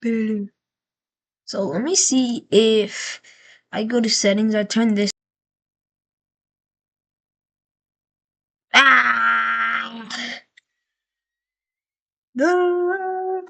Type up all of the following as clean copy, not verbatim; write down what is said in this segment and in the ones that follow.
So let me see if I go to settings, I turn this. Ah! No!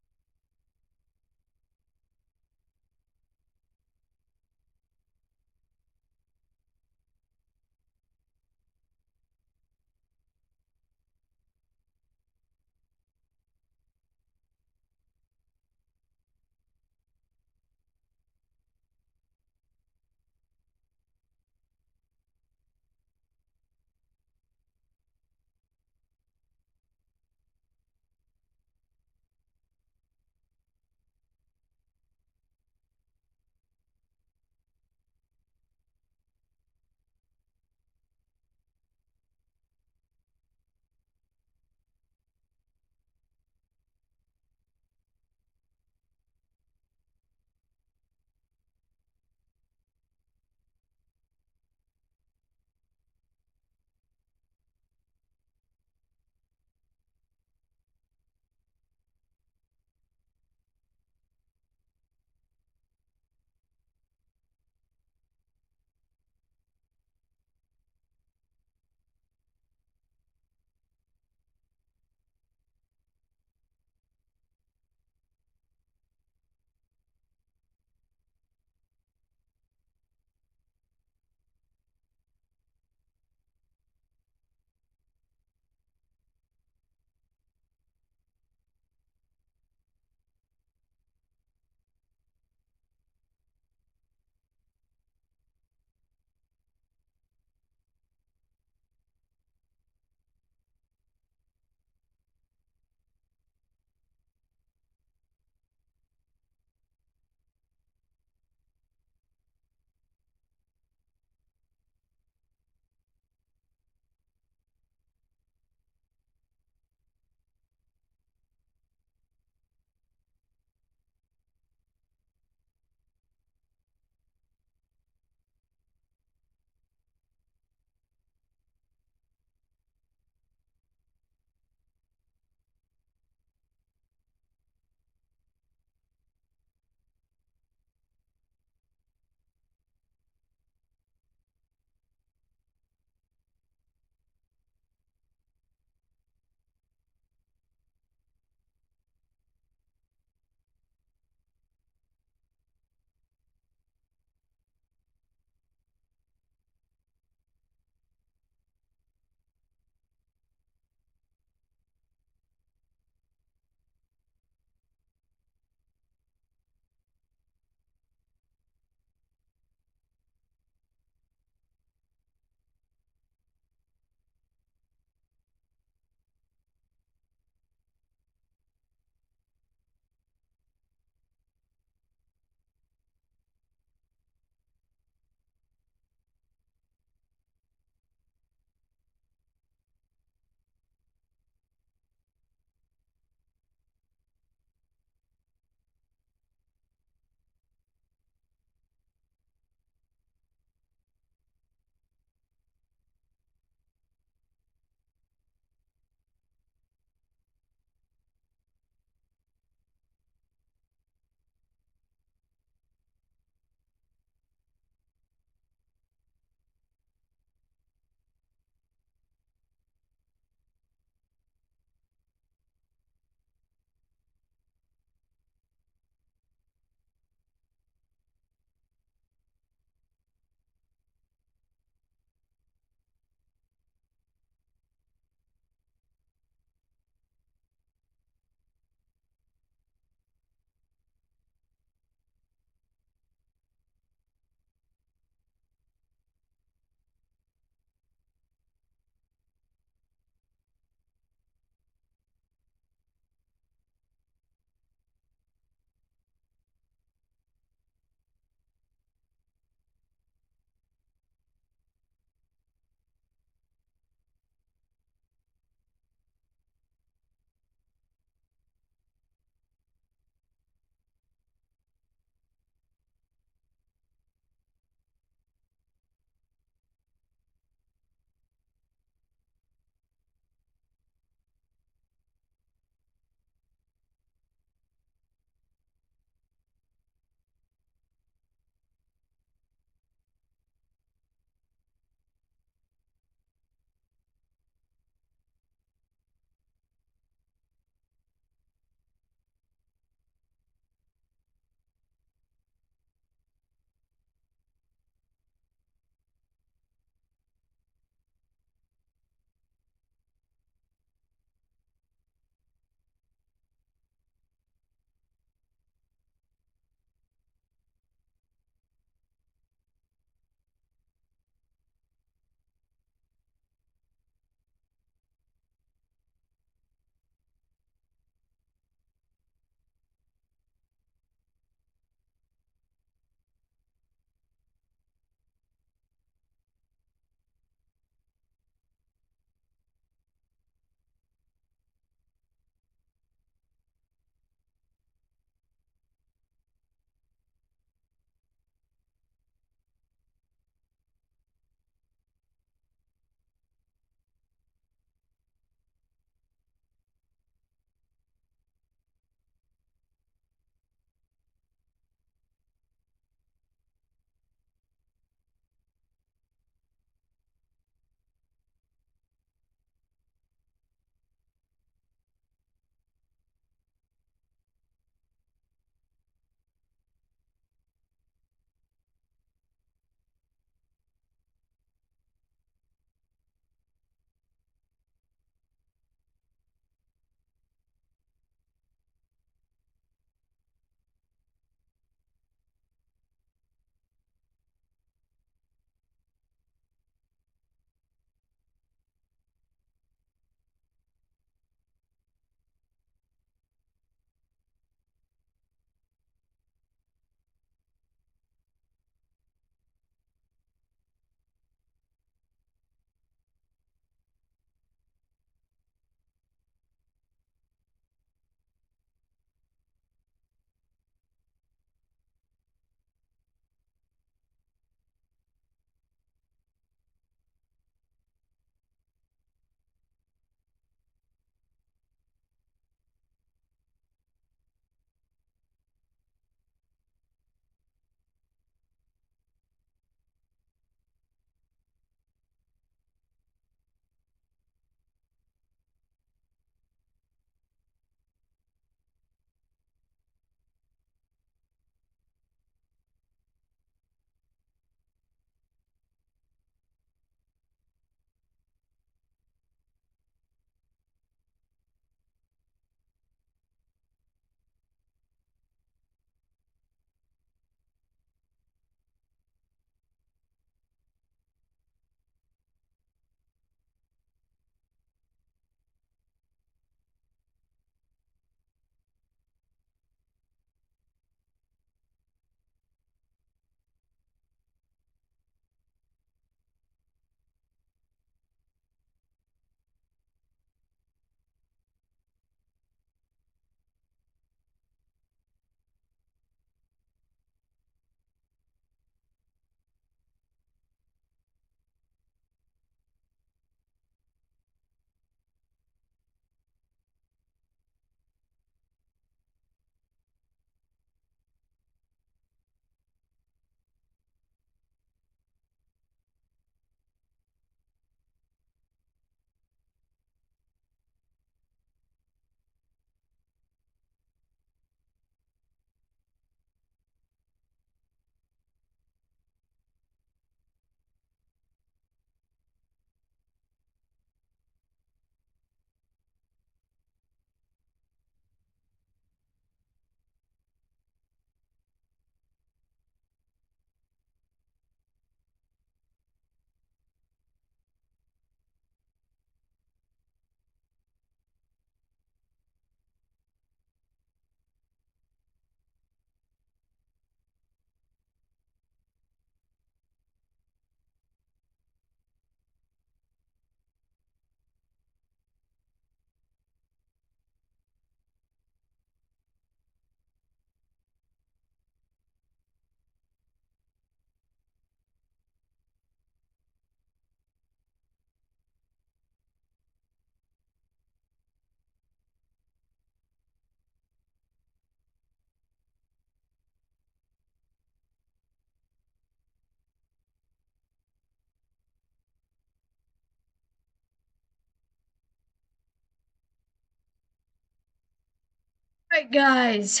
Alright, guys,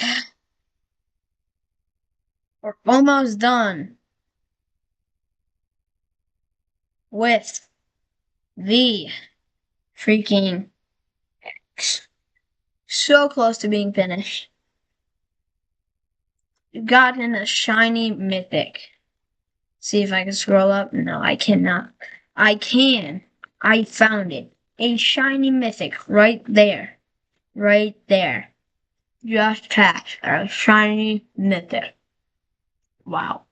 we're almost done with the freaking so close to being finished. We've gotten a shiny mythic. See if I can scroll up. No, I cannot. I can. I found it. A shiny mythic right there. Right there. Just catch a shiny mythic. Wow.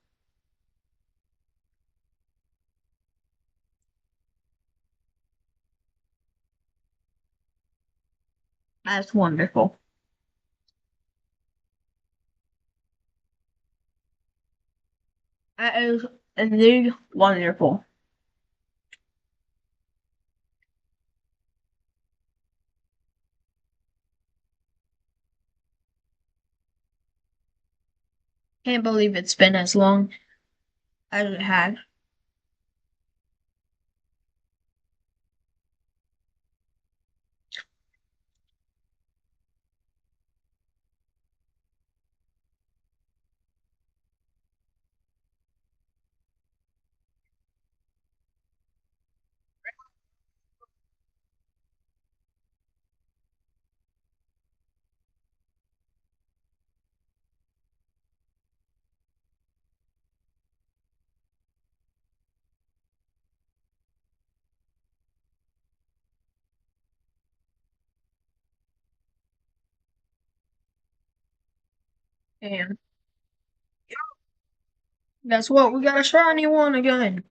That's wonderful. That is indeed wonderful. Can't believe it's been as long as it had. And guess what? We got a shiny one again.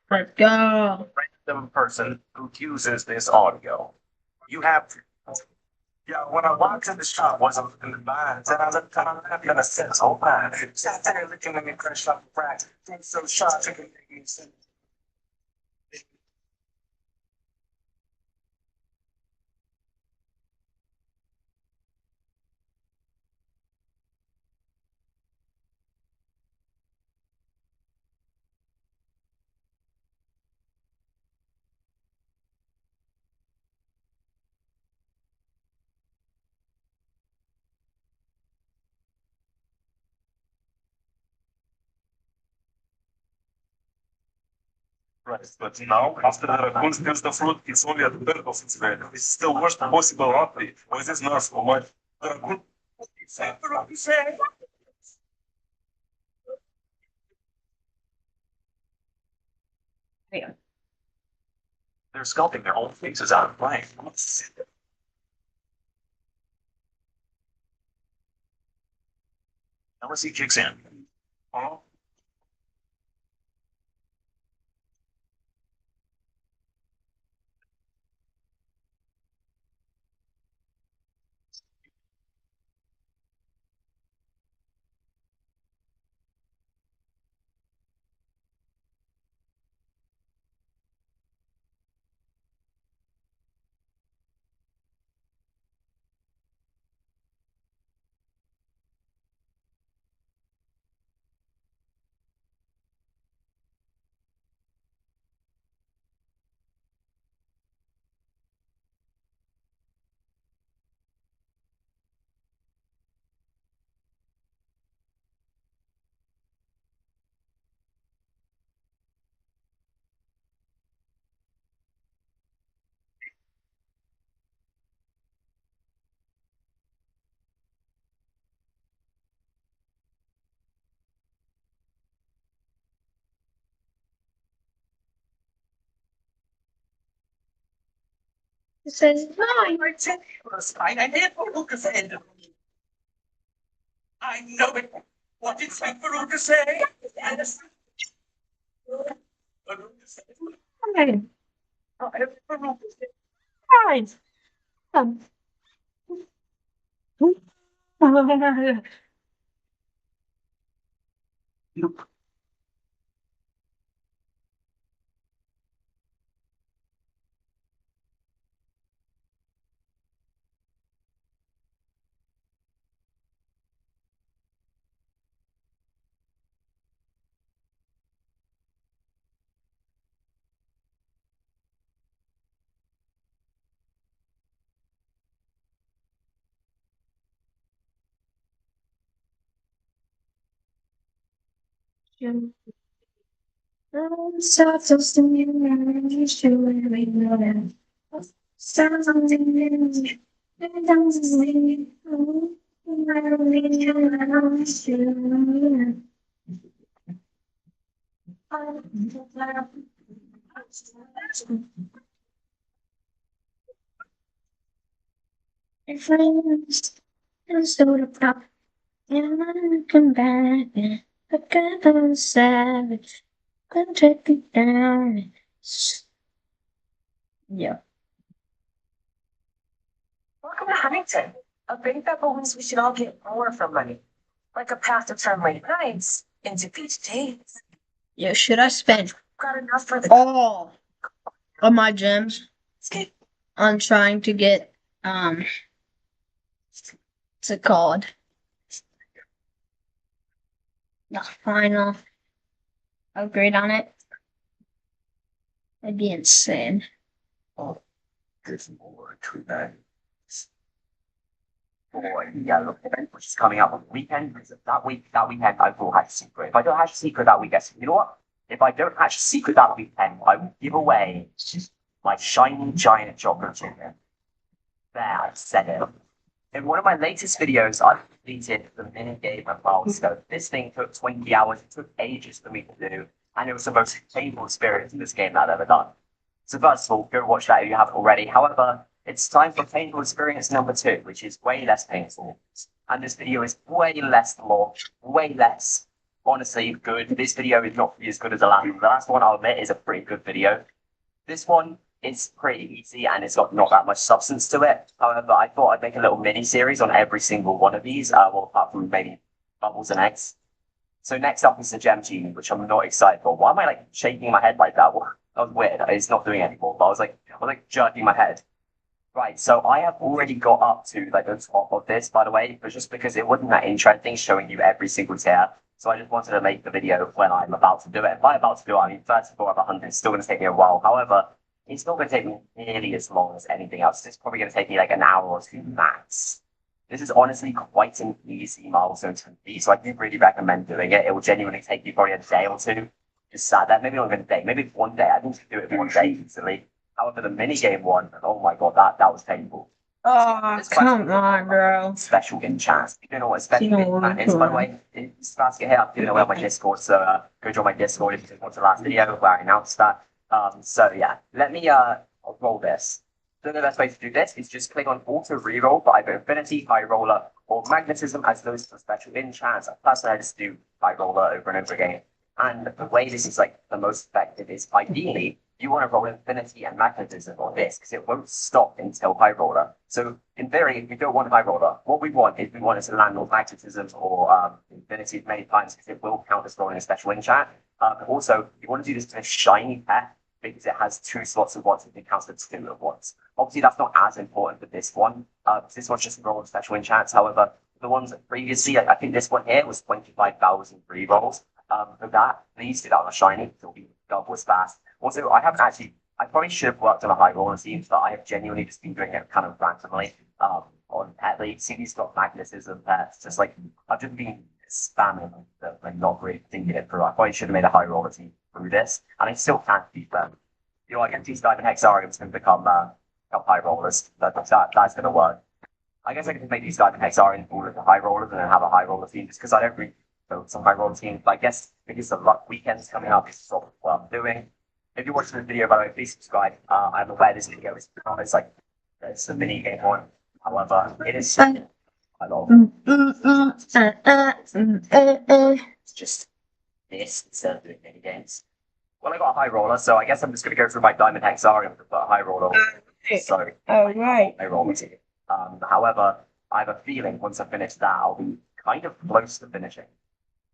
Let's go. Random person who uses this audio. You have to. Yeah, when I walked in the shop, wasn't looking to buy it. And I looked kind of happy on a sense, whole time. Sat there looking at me fresh off the rack. Things so sharp, it can make me sense. Right, but now, after the raccoons use the fruit, it's only a third of its value. It's the worst possible update. With this nerf for much. The raccoon. Yeah. They're sculpting their own faces out of blank. Now let's see kicks in. Oh, It says nine. I did look at the end of I know it. What did Faruka say? Yes. Faruka said. Fine. Faruka said. Fine. Um, Soft toast and you sounds my friends and soda pop and I come back and I got a savage gonna take it down. Yeah. Welcome to Huntington. A big that believes we should all get more from money. Like a path to turn late nights into beach days. Yeah, should I spend Got enough for the all of my gems skate. on trying to get what's it called? The final upgrade on it? That'd be insane. Oh, there's more to that. Boy, yeah, look, event which is coming up on the weekend. Because that weekend, I will hatch a secret. If I don't hatch a secret that weekend, you know what? If I don't hatch a secret that weekend, I will give away my shiny giant chocolate chicken. There, I said it. In one of my latest videos, I completed the mini game of milestone. This thing took 20 hours. It took ages for me to do, and it was the most painful experience in this game that I've ever done. So first of all, go watch that if you haven't already. However, it's time for painful experience number 2, which is way less painful. And this video is way less long, way less, honestly, good. This video is not as good as the last one. The last one, I'll admit, is a pretty good video. This one is pretty easy and it's got not that much substance to it. However, I thought I'd make a little mini series on every single one of these, well, apart from maybe bubbles and eggs. So next up is the gem genie, which I'm not excited for. Why am I like shaking my head like that? Well, that was weird. It's not doing it anymore, but I was like jerking my head. Right, so I have already got up to like the top of this, by the way, but just because it wasn't that interesting showing you every single tier. So I just wanted to make the video when I'm about to do it. And by about to do it, I mean 34 of 100 is still going to take me a while. However, it's not going to take me nearly as long as anything else. It's probably going to take me like an hour or two max. This is honestly quite an easy milestone to complete, so I do really recommend doing it. It will genuinely take you probably a day or two. Just sat there, maybe not even a day, maybe one day. I think you can do it in one day easily. However, the minigame one, oh my god, that was painful. Oh, come on, bro. Special enchant. You don't know what a special enchant is, by the way. It's fast to get hit. I'm giving away on my Discord, so go join my Discord if you didn't watch the last video where I announced that. So yeah, let me roll this. So the best way to do this is just click on auto reroll for either Infinity, High Roller, or Magnetism as those are special enchants. Personally, I just do High Roller over and over again. And the way this is like the most effective is ideally you want to roll Infinity and Magnetism on this because it won't stop until High Roller. So in theory, if we don't want High Roller, what we want is we want it to land on Magnetism or Infinity many times because it will count as rolling a special enchant. Also, you want to do this to a shiny pet because it has 2 slots at once and it counts as 2 at once. Obviously, that's not as important for this one. This one's just rolling special enchants. However, the ones previously, I think this one here was 25,000 free rolls. For that, please do that on a shiny. It'll be double as fast. Also, I probably should have worked on a high roller team, but I have genuinely just been doing it kind of randomly on pet league. See, these got magnetism pets. Just like, I've just been spamming them and not really thinking it through. I probably should have made a high roller team through this, and I still can't beat them. You know, I get these diamond hexariums can become high rollers. That's going to work. I guess I can make these diamond hexariums all of the high rollers and then have a high roller team just because I don't really build some high roller teams. But I guess because the luck weekends coming up is sort of what I'm doing. If you're watching this video, by the way, please subscribe. I'm aware this video is like it's a mini game one. However, it is I love it's just this instead of doing mini games. Well, I got a high roller, so I guess I'm just going to go through my diamond hexarium to put a high roller. So, Right. high roller team. However, I have a feeling once I finish that, I'll be kind of close to finishing.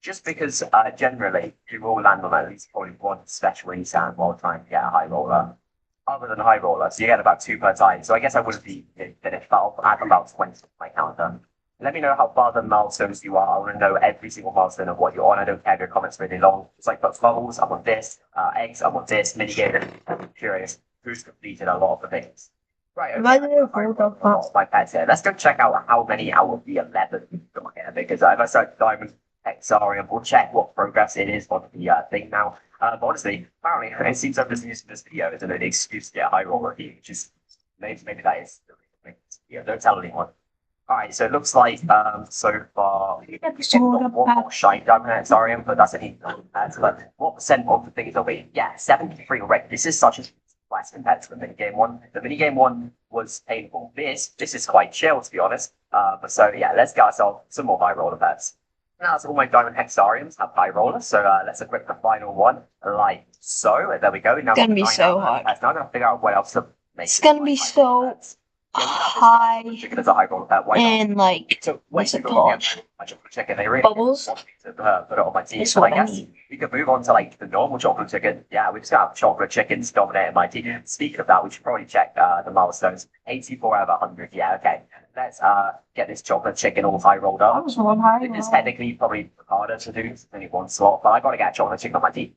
Just because generally you will land on at least probably one special sand while trying to get a high roller. Other than high roller, so you get about 2 per time. So I guess I wouldn't be finished, but I'll add about 20 to my counter. Let me know how far the milestones you are. I want to know every single milestone of what you're on. I don't care if your comments really long. It's like bubbles, I'm on this, eggs, I'm on this, minigame. I'm curious who's completed a lot of the things. Right, okay. My pets here. Let's go check out how many out of the 11 we've got here, because if I start diamond hexarium, we'll check what progress it is on the thing now. But honestly, apparently, it seems I'm just using this video as an excuse to get a high roller here, which is maybe that is the reason. Yeah, don't tell anyone. Alright, so it looks like so far we've got one more shine diamond hexarium, but that's an but what percent of the things are we? Yeah, 73 already. This is such a less compared to the minigame one. The minigame one was painful. This is quite chill to be honest. But so yeah, let's get ourselves some more high roller bets. Now that's all my diamond hexariums have high roller, so let's equip the final one like so. There we go. Now It's gonna be so hard. Now I'm gonna figure out what else to make. It's gonna be so high and like so what's it called? Chocolate chicken. They really Bubbles. to put it on my team. It's So I what I guess need. we could move on to like the normal chocolate chicken. Yeah, we just got chocolate chickens dominating my team. Speaking of that, we should probably check the milestones. 84 out of 100. Yeah, okay. Let's get this chocolate chicken all high rolled up. It's technically probably harder to do. It's only one slot, but I gotta get a chocolate chicken on my team.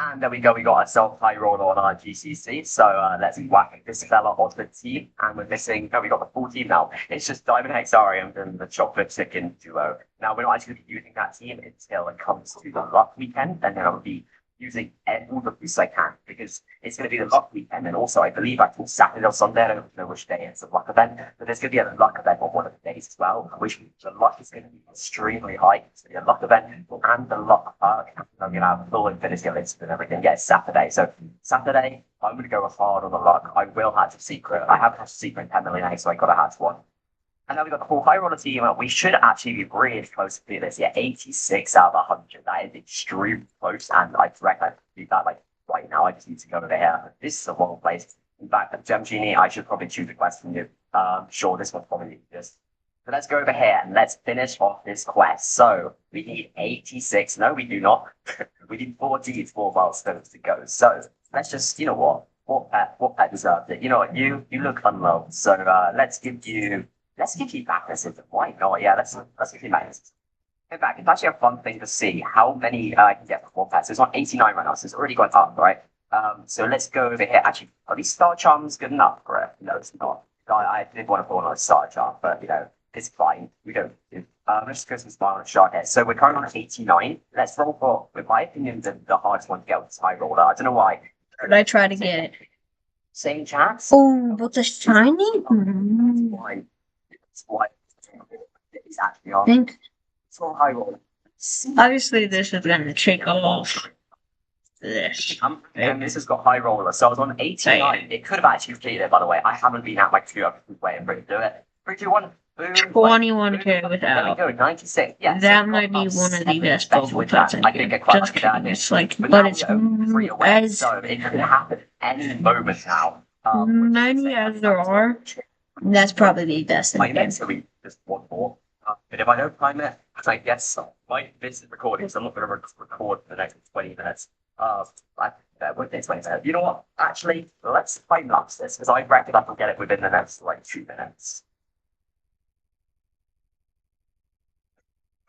And there we go, we got ourselves high roller on our GCC. So let's whack this fella onto the team. And we're missing, no, we got the full team now. It's just Diamond Hexarium and the Chocolate Chicken duo. Now, we're not actually going to be using that team until it comes to the luck weekend. And then I'll be using all the boosts I can because it's going to be the luck weekend. And also, I believe actually Saturday or Sunday, I don't know which day it's a luck event, but there's going to be a luck event on one of the days as well, which the luck is going to be extremely high. It's going to be a luck event and the luck perk. I'm going to have full infinity list and everything. Yeah, it's Saturday. So Saturday, I'm going to go hard on the luck. I will hatch a secret. I haven't hatched a secret in 10 million eggs, so I got to hatch one. And then we've got the full high roller team. We should actually be really close to this. Yeah, 86 out of 100. That is extremely close. And I reckon I can do that like right now. I just need to go over here. This is a long place. In fact, Gem Genie, I should probably choose a quest from you. Sure, this one's probably easiest. So let's go over here and let's finish off this quest. So we need 86. No, we do not. We need 44 milestones to go. So let's just, you know what pet deserves it? You know what? You look unloved. So let's give you magnetism. Why not? Yeah, let's give you magnetism. In fact, it's actually a fun thing to see how many I can get for 1 pet. So it's on 89 right now, so it's already gone up, right? So let's go over here. Actually, are these star charms good enough for it? No, it's not. I did want to put on a star charm, but you know, it's fine. We don't do. Let's just go some smile on a shark here. So we're currently on 89. Let's roll for, in my opinion, the hardest one to get with this high roller. I don't know why. Should I try to get it? Same chance? Oh, but the shiny? Why? Why? It's actually on. I think It's all high roller. obviously this is gonna take off this. And this has got high roller, so I was on 89. It could have actually completed it, by the way. I haven't been at my computer way and ready to do it. 3, 2, 1, boom. 21k There we without. go, 96. Yeah, That so might be got one of the best special bubble with that. pets. I didn't get quite Just lucky there, I kidding. did. It's like, But but now it's we own 3 away, as so it could happen any moment now. many as there are. That's probably the best in the I game. mentally just one more. But if I don't time it, I guess my business recording, so I'm not going to record for the next 20 minutes. That would take 20 minutes. You know what? Actually, let's time lapse this because I reckon I can get it within the next like 2 minutes.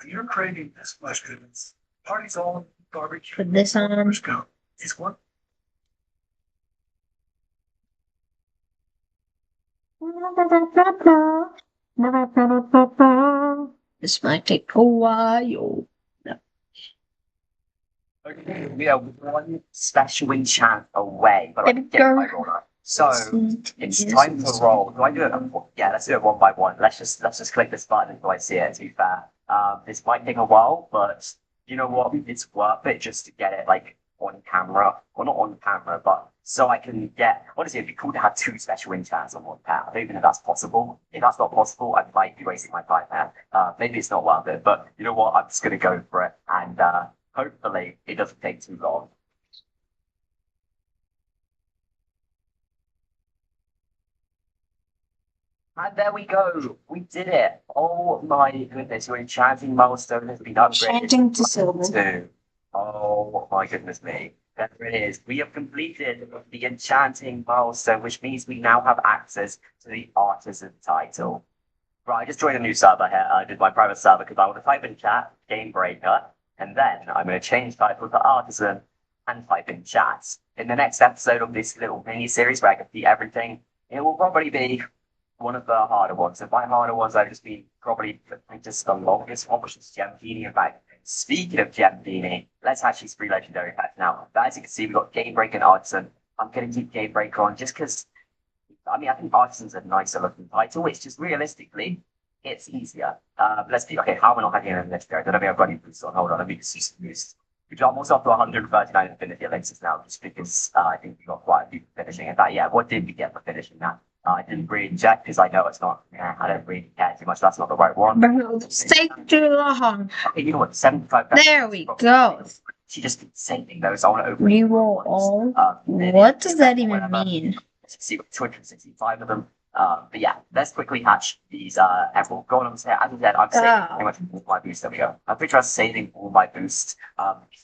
You're craving this much goodness. Party's on, barbecue. Put this on. Let's go. It's one. This might take a while. Okay, we are one special enchant away, but I can get my roller. So it's time to roll. Do I do it? Yeah, let's do it one by one. Let's just click this button until I see it. To be fair, this might take a while, but you know what? It's worth it just to get it like on camera, well not on camera, but so I can get, honestly, it'd be cool to have two special enchants on one pack. I don't even know if that's possible. If that's not possible, I might be wasting my time there. Maybe it's not worth it, but you know what? I'm just going to go for it. And hopefully it doesn't take too long. And there we go. We did it. Oh my goodness, your enchanting milestone has been upgraded. Enchanting to silver. Two. Oh my goodness me. There it is. We have completed the enchanting milestone, which means we now have access to the artisan title. Right, I just joined a new server here. I did my private server because I want to type in chat, game breaker, and then I'm going to change title to artisan and type in chat. In the next episode of this little mini series where I complete everything, it will probably be one of the harder ones. And by harder ones, I just mean probably just the longest one, which is Gem Genie. In fact, speaking of Gem Genie, let's actually spree legendary packs now. But as you can see, we've got Game Breaker and Artisan. I'm going to keep Game Breaker on just because, I mean, I think Artisan's a nicer looking title. It's just realistically, it's easier. Let's see. Okay, how am I not having a legendary? I don't think I've got any boosts on. Hold on, let me just use some boost. I'm also up to 139 Infinity Elixirs now, just because I think we got quite a few finishing. In fact, yeah, what did we get for finishing that? I didn't really check because I know it's not. I don't really care too much. That's not the right one. Bro, this takes too long. Okay, you know what? 75. There we go. She just did the same thing though. So I want to open. Reroll all. What does that even mean? Let's see, 265 of them. But yeah, let's quickly hatch these emerald golems here. As I said, I'm saving pretty much all my boosts. There we go. I'm pretty sure I'm saving all my boosts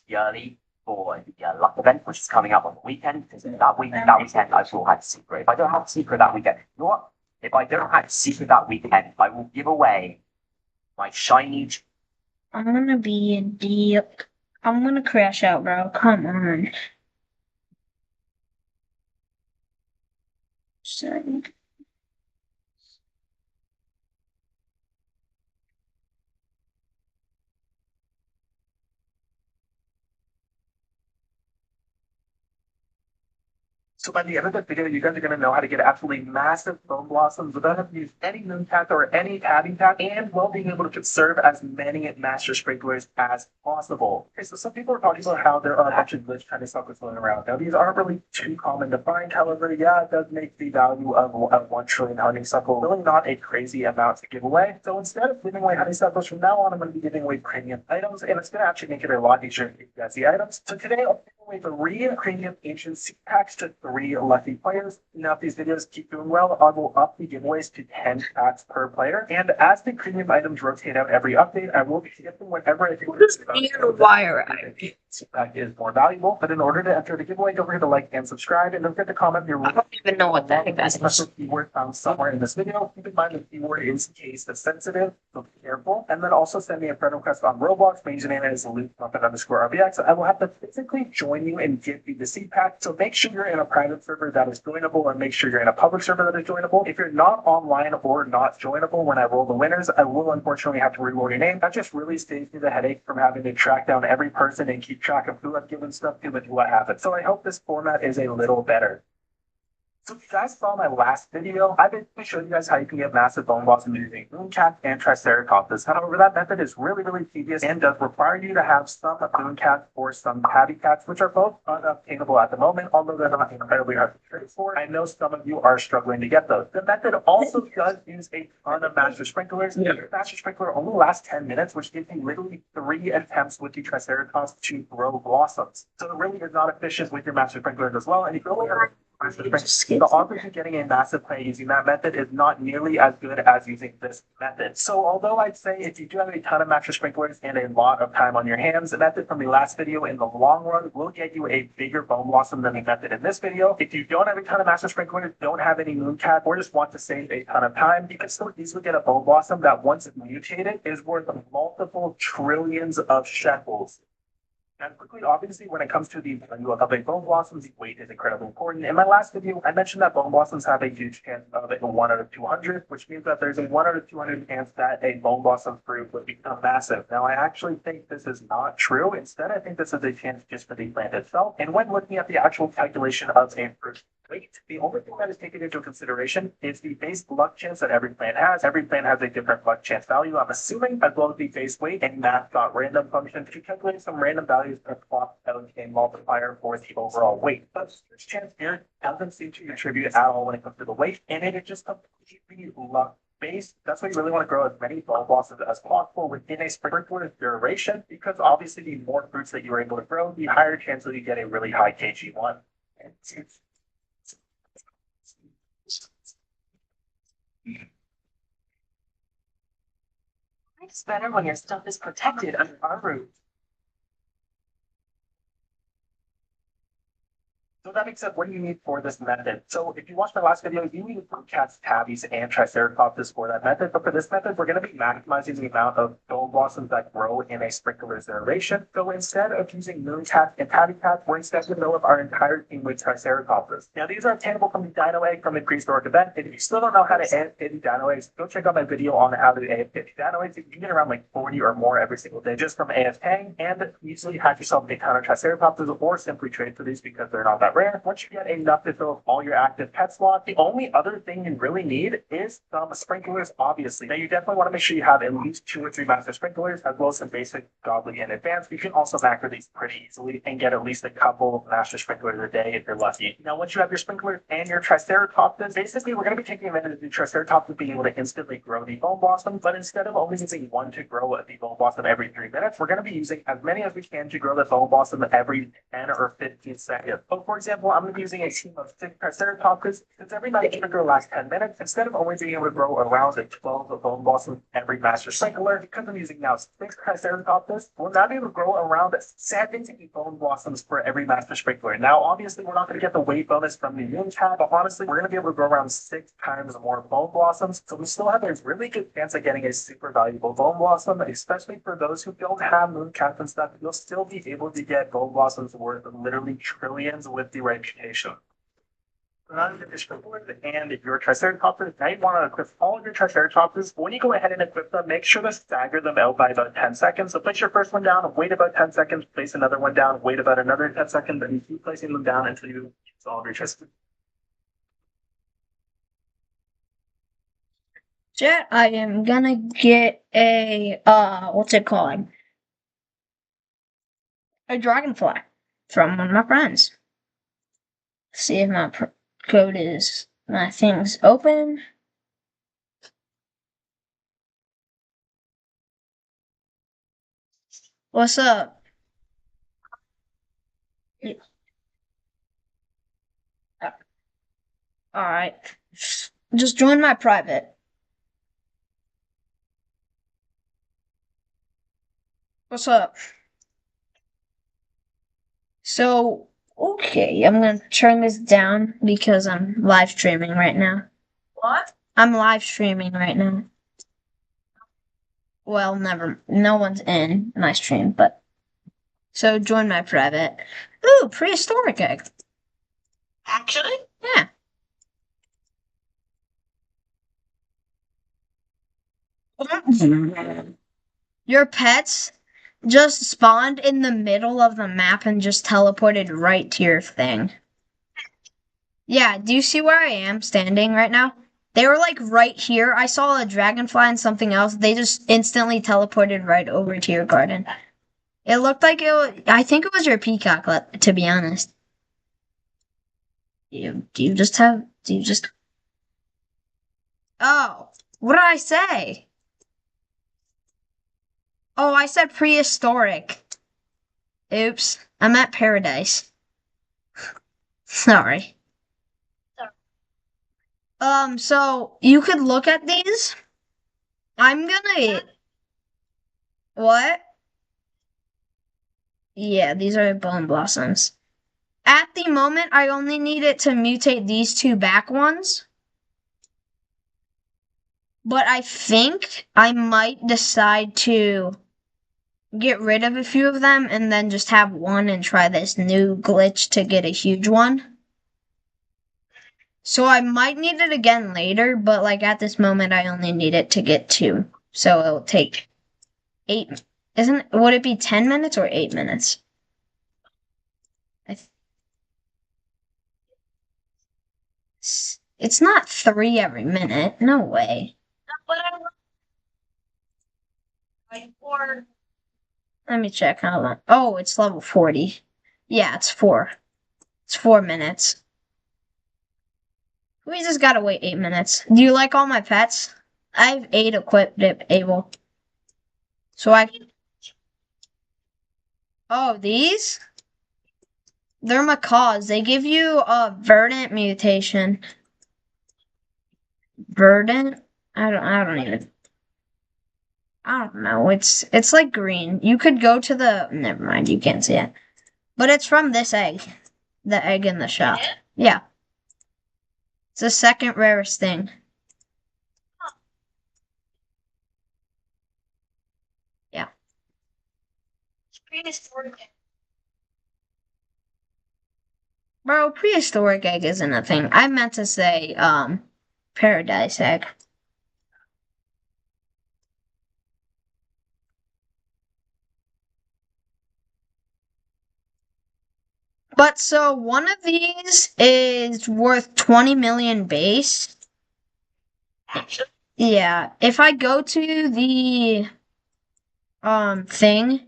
yearly for the luck event, which is coming up on the weekend. Because that weekend, I will have secret. If I don't have secret that weekend, you know what? If I don't have secret that weekend, I will give away my shiny. I'm gonna be a deep. I'm gonna crash out, bro. Come on. Sorry. So by the end of the video, you guys are going to know how to get absolutely massive bone blossoms without having to use any moon pack or any padding pack, and while being able to conserve as many master sprinklers as possible. Okay, so some people are talking about how there are a bunch of glitch kind of suckers floating around. Now, these aren't really too common to find. However, yeah, it does make the value of 1 trillion honeysuckle really not a crazy amount to give away. So instead of giving away honeysuckles from now on, I'm going to be giving away premium items, and it's going to actually make it a lot easier to get you guys the items. So today, I'll give away 3 premium ancient seed packs to 3 lucky players. Now, if these videos keep doing well, I will up the giveaways to 10 packs per player. And as the premium items rotate out every update, I will be giving whenever I think pack is more valuable. But in order to enter the giveaway, don't forget to like and subscribe, and don't forget to comment your. I don't even know what that is. Special keyword found somewhere in this video. Keep in mind the keyword is case sensitive, so be careful. And then also send me a friend request on Roblox. My username is Luke_RBX. I will have to physically join you and give you the seed pack. So make sure you're in a private server that is joinable, or make sure you're in a public server that is joinable. If you're not online or not joinable when I roll the winners, I will unfortunately have to reroll your name. That just really saves me the headache from having to track down every person and keep track of who I've given stuff to and who I haven't. So I hope this format is a little better. So if you guys saw my last video, I basically showed you guys how you can get massive bone blossom using Mooncat and Triceratops. However, that method is really, really tedious and does require you to have some Mooncats or some Tabby Cats, which are both unobtainable at the moment, although they're not incredibly hard to trade for. I know some of you are struggling to get those. The method also does use a ton of Master Sprinklers. Yeah. Master Sprinkler only lasts 10 minutes, which gives you literally 3 attempts with the Triceratops to grow blossoms. So it really is not efficient with your Master Sprinklers as well, and if you only have the odds of getting a massive play using that method is not nearly as good as using this method. So although I'd say if you do have a ton of master sprinklers and a lot of time on your hands, the method from the last video in the long run will get you a bigger bone blossom than the method in this video. If you don't have a ton of master sprinklers, don't have any mooncat, or just want to save a ton of time, you can still easily get a bone blossom that once mutated is worth multiple trillions of shekels. And quickly, obviously, when it comes to the value of big bone blossoms, weight is incredibly important. In my last video, I mentioned that bone blossoms have a huge chance of a 1 out of 200, which means that there's a 1 out of 200 chance that a bone blossom fruit would become massive. Now, I actually think this is not true. Instead, I think this is a chance just for the plant itself. And when looking at the actual calculation of a fruit weight. The only thing that is taken into consideration is the base luck chance that every plant has. Every plant has a different luck chance value, I'm assuming, as well as the base weight and math.random function to calculate some random values and plot out a multiplier for the overall weight. But this chance here doesn't seem to contribute at all when it comes to the weight, and it is just completely luck based. That's why you really want to grow as many ball blossoms as possible within a sprinkler duration, because obviously the more fruits that you're able to grow, the higher chance that you get a really high KG1. It's better when your stuff is protected under our roof. So that being said, what do you need for this method? So if you watched my last video, you need cats, tabbies, and triceratops for that method. But for this method, we're going to be maximizing the amount of gold blossoms that grow in a sprinkler's duration. So instead of using moon cats and tabby cats, we're instead going to develop our entire team with triceratops. Now these are obtainable from the dino egg from the prehistoric event. And if you still don't know how to AFK the dino eggs, go check out my video on how to AFK the dino eggs. You can get around like 40 or more every single day just from AFKing, and easily hack yourself a ton of triceratops or simply trade for these because they're not that rare. Once you get enough to fill up all your active pet slots, the only other thing you really need is some sprinklers, obviously. Now, you definitely want to make sure you have at least 2 or 3 master sprinklers, as well as some basic godly and advanced. You can also macro these pretty easily and get at least a couple master sprinklers a day if you're lucky. Now, once you have your sprinklers and your triceratops, basically, we're going to be taking advantage of the triceratops being able to instantly grow the bone blossom, but instead of only using one to grow the bone blossom every 3 minutes, we're going to be using as many as we can to grow the bone blossom every 10 or 15 seconds. So, for example, I'm going to be using a team of 6 triceratops since every night sprinkler lasts 10 minutes. Instead of only being able to grow around 12 bone blossoms every master sprinkler, because I'm using now 6 triceratops, we'll now be able to grow around 70 bone blossoms for every master sprinkler. Now, obviously, we're not going to get the weight bonus from the moon cat, but honestly, we're going to be able to grow around 6 times more bone blossoms. So we still have a really good chance of getting a super valuable bone blossom, especially for those who don't have moon cats and stuff. You'll still be able to get bone blossoms worth literally trillions with the reputation. And your triceratops, now you want to equip all of your triceratops. When you go ahead and equip them, make sure to stagger them out by about 10 seconds. So place your first one down, wait about 10 seconds, place another one down, wait about another 10 seconds, and you keep placing them down until you use all of your triceratops. Jet, I am gonna get a what's it called? A dragonfly from one of my friends. See if my code is my thing's open. What's up? All right, just join my private. What's up? So, okay, I'm gonna turn this down because I'm live streaming right now. What? I'm live streaming right now. Well, no one's in my stream, but. So, join my private. Ooh, prehistoric egg. Actually? Yeah. Your pets just spawned in the middle of the map and just teleported right to your thing. Yeah, do you see where I am standing right now? They were like right here. I saw a dragonfly and something else. They just instantly teleported right over to your garden. It looked like I think it was your peacock, to be honest. Do you just Oh, what did I say? Oh, I said prehistoric. Oops, I'm at paradise. Sorry. So you could look at these. I'm gonna. What? Yeah, these are bone blossoms. At the moment, I only need it to mutate these 2 back ones. But I think I might decide to get rid of a few of them and then just have one and try this new glitch to get a huge one. So I might need it again later, but like at this moment I only need it to get 2. So it'll take 8. Would it be 10 minutes or 8 minutes? It's not 3 every minute. No way. But I like four. Let me check how long. Oh, it's level 40. Yeah, it's 4. It's 4 minutes. We just gotta wait 8 minutes. Do you like all my pets? I have 8 equipped able. So I. Oh, these? They're macaws. They give you a verdant mutation. Verdant? I don't even. I don't know. It's like green. You could go to the. Never mind. You can't see it. But it's from this egg. The egg in the shop. Yeah. It's the second rarest thing. Yeah. It's prehistoric. Bro, prehistoric egg isn't a thing. I meant to say, paradise egg. But so one of these is worth 20 million base. Actually, Yeah. If I go to the thing,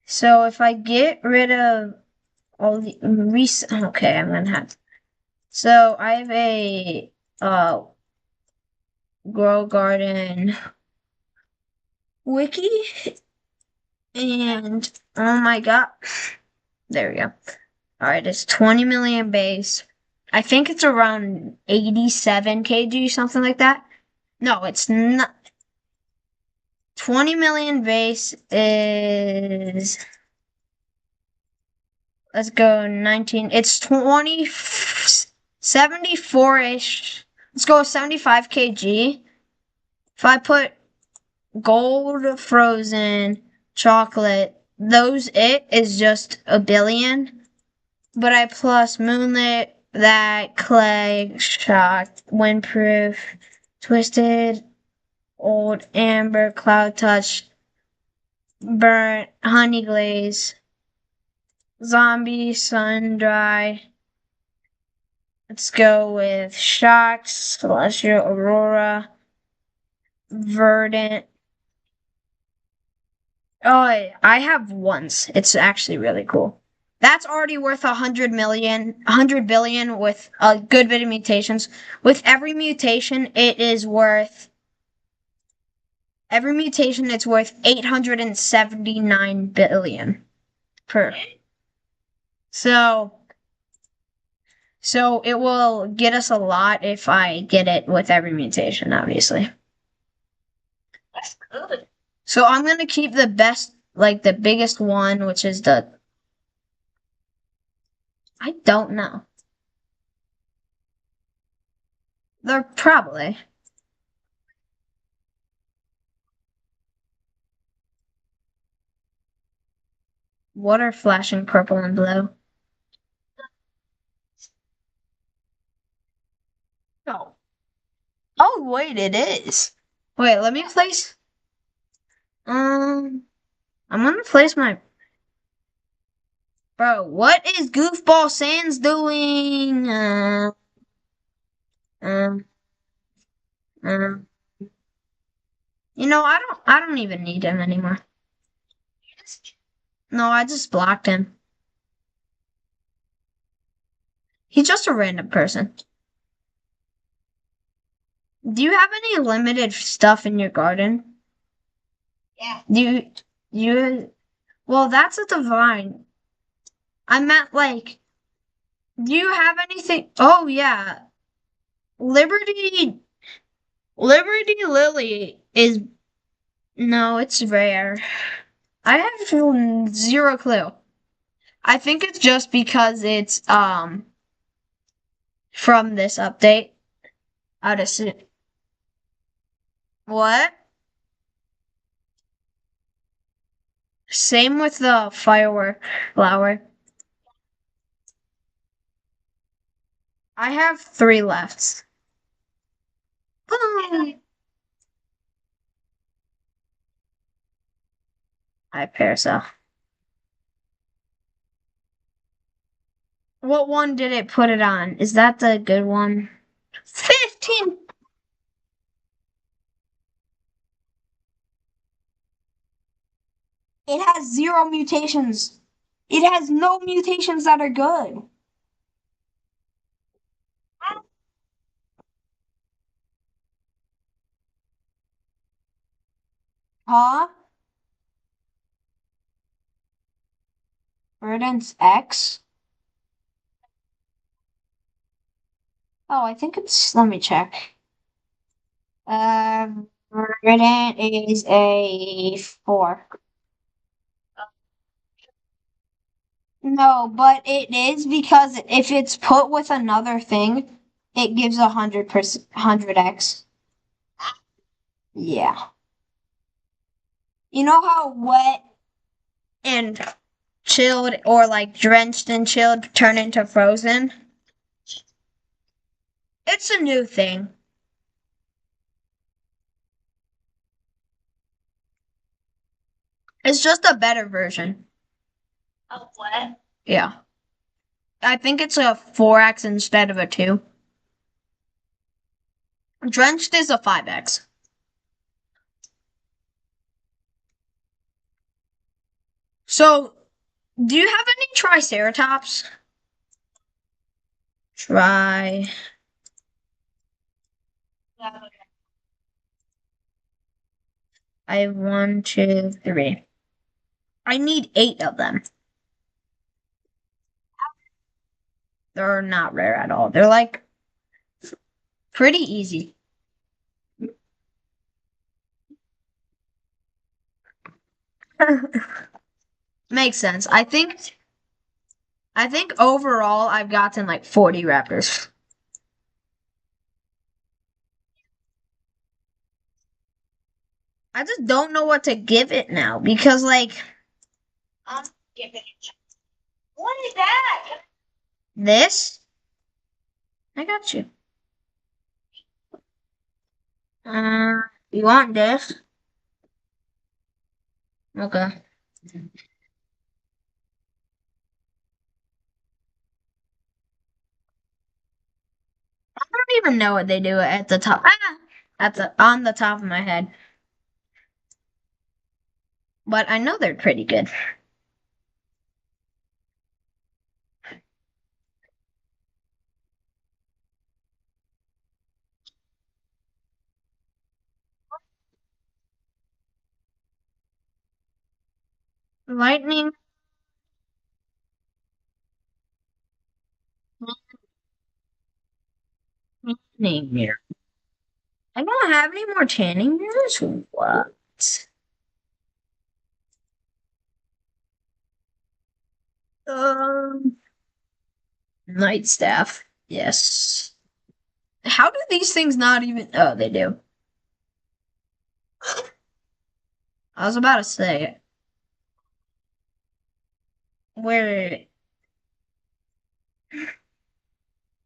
so if I get rid of all the recent, okay, I'm gonna have. So I have a grow garden wiki, and oh my god, there we go. All right, it's 20 million base. I think it's around 87 kg, something like that. No, it's not. 20 million base is, let's go 19. It's 20 74-ish. Let's go 75 kg. If I put gold, frozen, chocolate, those it is just a billion. But I plus moonlit, that clay, shocked, windproof, twisted, old amber, cloud touch, burnt, honey glaze, zombie, sun dry. Let's go with shocked, celestial aurora, verdant. Oh, I have once. It's actually really cool. That's already worth 100 billion with a good bit of mutations. With every mutation, it's worth 879 billion per. So, so it will get us a lot if I get it with every mutation, obviously. that's good. So I'm gonna keep the best, like the biggest one, which is the. I don't know. They're probably. What are flashing purple and blue? Oh. Oh, wait, it is. Wait, let me place. Um, I'm gonna place my. Bro, what is Goofball Sands doing? Um, um. I don't even need him anymore. No, I just blocked him. He's just a random person. Do you have any limited stuff in your garden? Yeah. Well, that's a divine. I meant like, do you have anything? Oh, yeah. Liberty, Liberty Lily is, no, it's rare. I have zero clue. I think it's just because it's, from this update. I'd assume. What? Same with the firework flower. I have 3 left. Boom! I Paracel. what one did it put it on? Is that the good one? 15. It has 0 mutations. It has no mutations that are good. Huh? Verdance X? Oh, I think it's. Let me check. Verdant is a 4. No, but it is because if it's put with another thing, it gives 100%, 100x. Yeah. You know how wet and chilled or like drenched and chilled turn into frozen? It's a new thing. It's just a better version. Of what? Yeah. I think it's a 4x instead of a 2. Drenched is a 5x. So, do you have any Triceratops? Try. I have 1, 2, 3. I need 8 of them. They're not rare at all. They're like pretty easy. Makes sense. I think overall I've gotten like 40 rappers. I just don't know what to give it now because like I'm giving it. What is that? This? I got you. You want this? Okay. I don't even know what they do at the top. At the on the top of my head. But I know they're pretty good. Lightning. Tanning mirror. I don't have any more tanning mirrors. What? Um, Night staff. Yes. How do these things not even? Oh, they do. I was about to say. Where?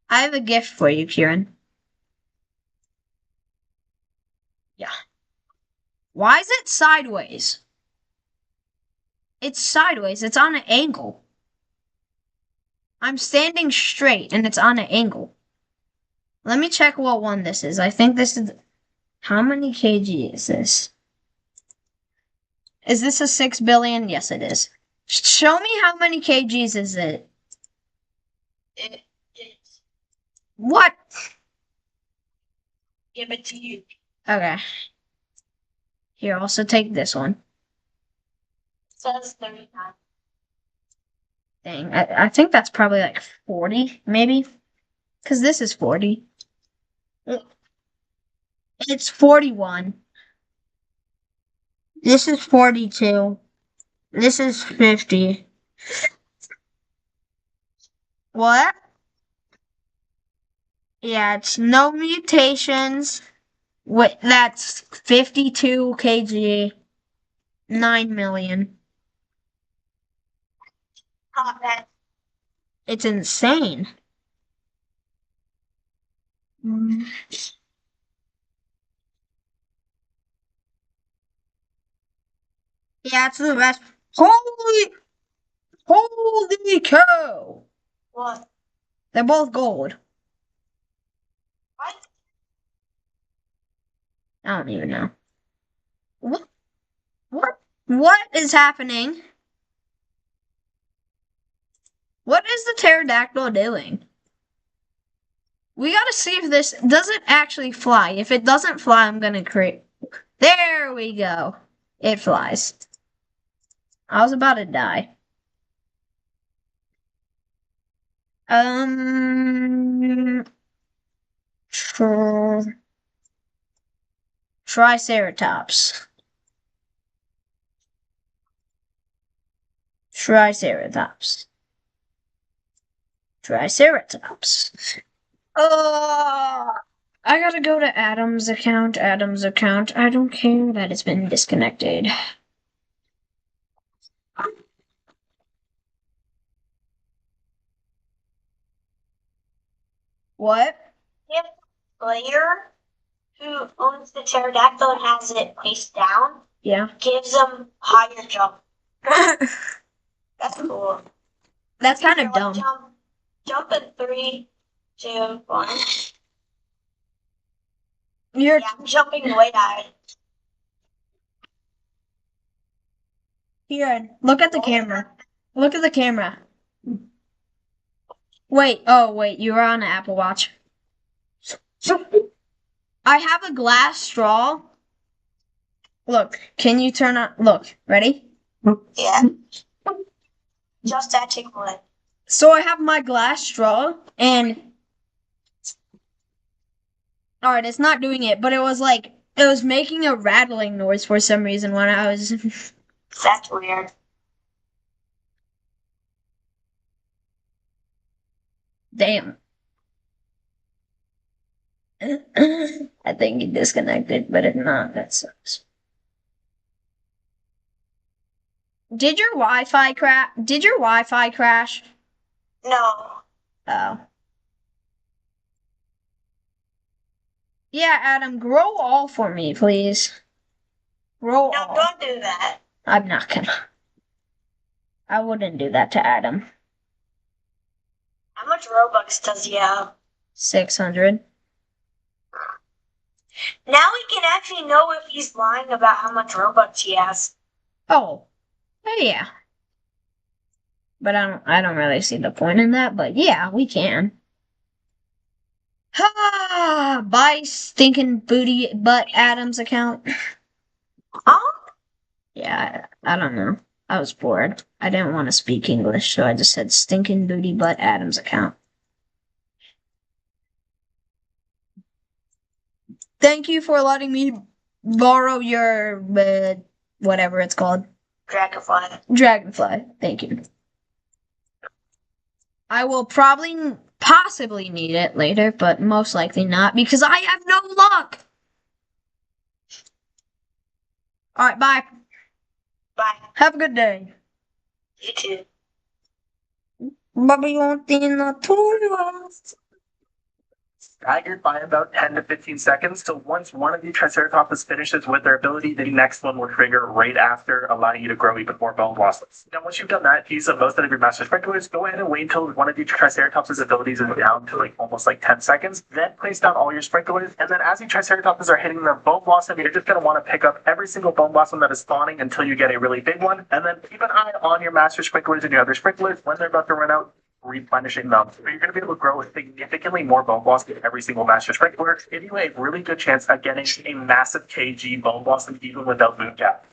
I have a gift for you, Kieran. Yeah. Why is it sideways? It's sideways. It's on an angle. I'm standing straight and it's on an angle. Let me check what one this is. I think this is. How many kg is this? Is this a 6 billion? Yes, it is. Show me how many kgs is it? What? Give it to you. Okay. Here, also take this one. It says 39. Dang, I think that's probably like 40, maybe. Because this is 40. It's 41. This is 42. This is 50. What? Yeah, it's no mutations. Wait, that's 52 kg. 9 million. It's insane. Mm. Yeah, it's the best. Holy cow! What? They're both gold. What? I don't even know. What? What is happening? What is the pterodactyl doing? We gotta see if this does it actually fly. If it doesn't fly, I'm gonna create. There we go. It flies. I was about to die. Triceratops. Triceratops. Triceratops. I gotta go to Adam's account. Adam's account. I don't care that it's been disconnected. What? If player who owns the pterodactyl and has it face down Yeah. gives them higher jump. That's cool. That's kind of Like, dumb. jump in 3, 2, 1. You're Yeah, I'm jumping way high. here. Look at the camera. Look at the camera. Wait. Oh, wait. You are on an Apple Watch. I have a glass straw. Look. Can you turn on? Look. Ready? Yeah. Just that Chick-fil-A. So I have my glass straw, and all right, it's not doing it, but it was like it was making a rattling noise for some reason when I was. That's weird. Damn. I think it disconnected, but it's not. That sucks. Did your Wi-Fi crash? Did your Wi-Fi crash? No. Oh. Yeah, Adam, grow all for me, please. Grow No, all. don't do that. I'm not gonna. I wouldn't do that to Adam. How much Robux does he have? 600. Now we can actually know if he's lying about how much Robux he has. Oh. Yeah. But I don't really see the point in that, but yeah, we can. Ha! Buy stinking booty butt Adam's account. Huh? Yeah, I don't know. I was bored. I didn't want to speak English, so I just said stinking booty butt Adam's account. Thank you for letting me borrow your whatever it's called. Dragonfly. Dragonfly. Thank you. I will possibly need it later, but most likely not because I have no luck. All right, bye. Bye. Have a good day. You too. Staggered by about 10 to 15 seconds. So once one of the Triceratops finishes with their ability, the next one will trigger right after, allowing you to grow even more bone blossoms. Now, once you've done that, use most of your master sprinklers. Go ahead and wait until one of the Triceratops' abilities is down to almost 10 seconds. Then place down all your sprinklers. And then as the Triceratops are hitting their bone blossom, you're just going to want to pick up every single bone blossom that is spawning until you get a really big one. And then keep an eye on your master sprinklers and your other sprinklers. When they're about to run out, replenishing them. So you're going to be able to grow significantly more bone blossom with every single master sprinkler, giving you a really good chance at getting a massive KG bone blossom even without moon cap.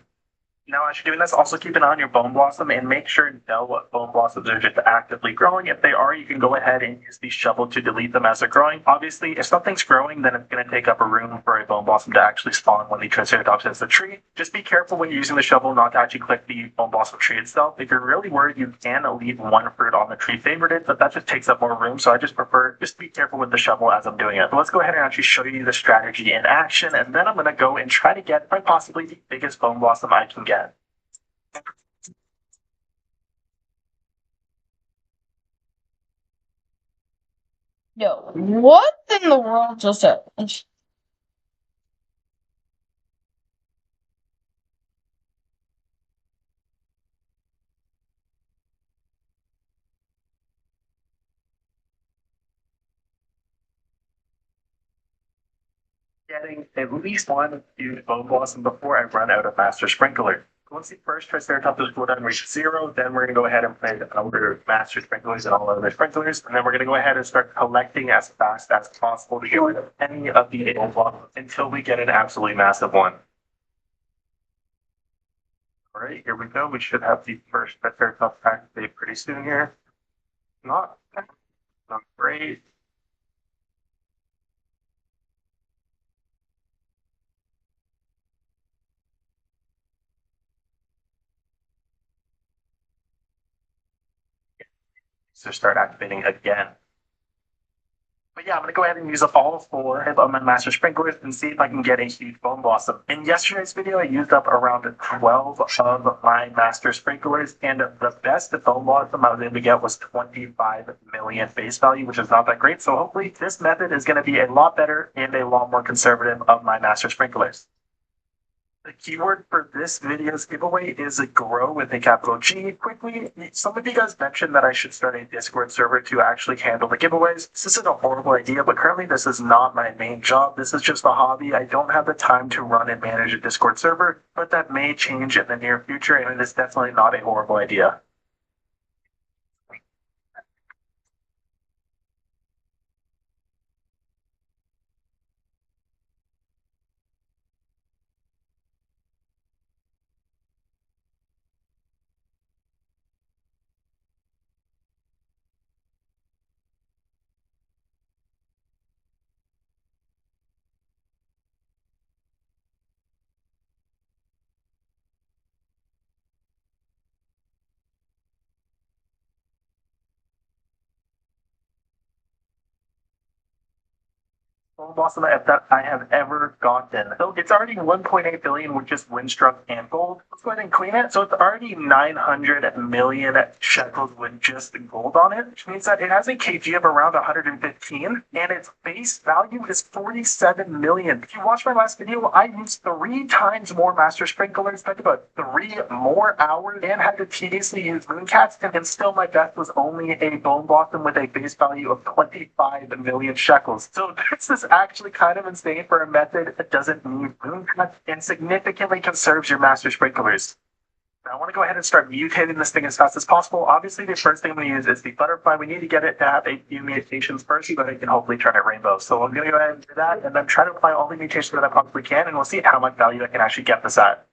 Now, as you're doing this, also keep an eye on your bone blossom and make sure no bone blossoms are just actively growing. If they are, you can go ahead and use the shovel to delete them as they're growing. Obviously, if something's growing, then it's going to take up a room for a bone blossom to actually spawn when the Triceratops hits the tree. Just be careful when you're using the shovel not to actually click the bone blossom tree itself. If you're really worried, you can leave one fruit on the tree favorited, but that just takes up more room. So I just prefer just be careful with the shovel as I'm doing it. But let's go ahead and actually show you the strategy in action, and then I'm going to go and try to get quite possibly the biggest bone blossom I can get. Yo, what in the world just happened? getting at least one huge bone blossom before I run out of Master Sprinkler. Once the first Triceratops cooldown reaches 0, then we're going to go ahead and plant our Master Sprinklers and all other sprinklers, and then we're going to go ahead and start collecting as fast as possible to get rid of any of the bone blossoms until we get an absolutely massive one. All right, here we go. We should have the first Triceratops activate pretty soon here. Not great. So start activating again. But yeah, I'm going to go ahead and use up all 4 of my Master Sprinklers and see if I can get a huge Bone Blossom. In yesterday's video, I used up around 12 of my Master Sprinklers, and the best Bone Blossom I was able to get was 25 million base value, which is not that great. So hopefully this method is going to be a lot better and a lot more conservative of my Master Sprinklers. The keyword for this video's giveaway is grow with a capital G. Quickly, some of you guys mentioned that I should start a Discord server to actually handle the giveaways. This isn't a horrible idea, but currently this is not my main job. This is just a hobby. I don't have the time to run and manage a Discord server, but that may change in the near future, and it is definitely not a horrible idea. Bone Blossom that I have ever gotten. So it's already 1.8 billion with just Windstruck and gold. Let's go ahead and clean it. So it's already 900 million shekels with just gold on it, which means that it has a KG of around 115, and its base value is 47 million. If you watched my last video, I used 3 times more Master Sprinklers, spent about 3 more hours, and had to tediously use Mooncats, and still my best was only a Bone Blossom with a base value of 25 million shekels. So this is actually kind of insane for a method that doesn't need Mooncats and significantly conserves your Master Sprinklers. Now I want to go ahead and start mutating this thing as fast as possible. Obviously, the first thing I'm going to use is the butterfly. We need to get it to have a few mutations first so that it can hopefully turn it rainbow. So I'm going to go ahead and do that and then try to apply all the mutations that I possibly can, and we'll see how much value I can actually get this at.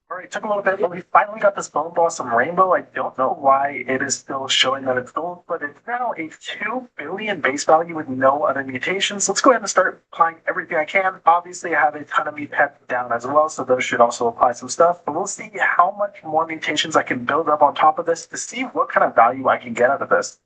Alright, took a little bit, but we finally got this Bone Blossom Rainbow. I don't know why it is still showing that it's gold, but it's now a 2 billion base value with no other mutations. Let's go ahead and start applying everything I can. Obviously, I have a ton of meat pets down as well, so those should also apply some stuff. But we'll see how much more mutations I can build up on top of this to see what kind of value I can get out of this.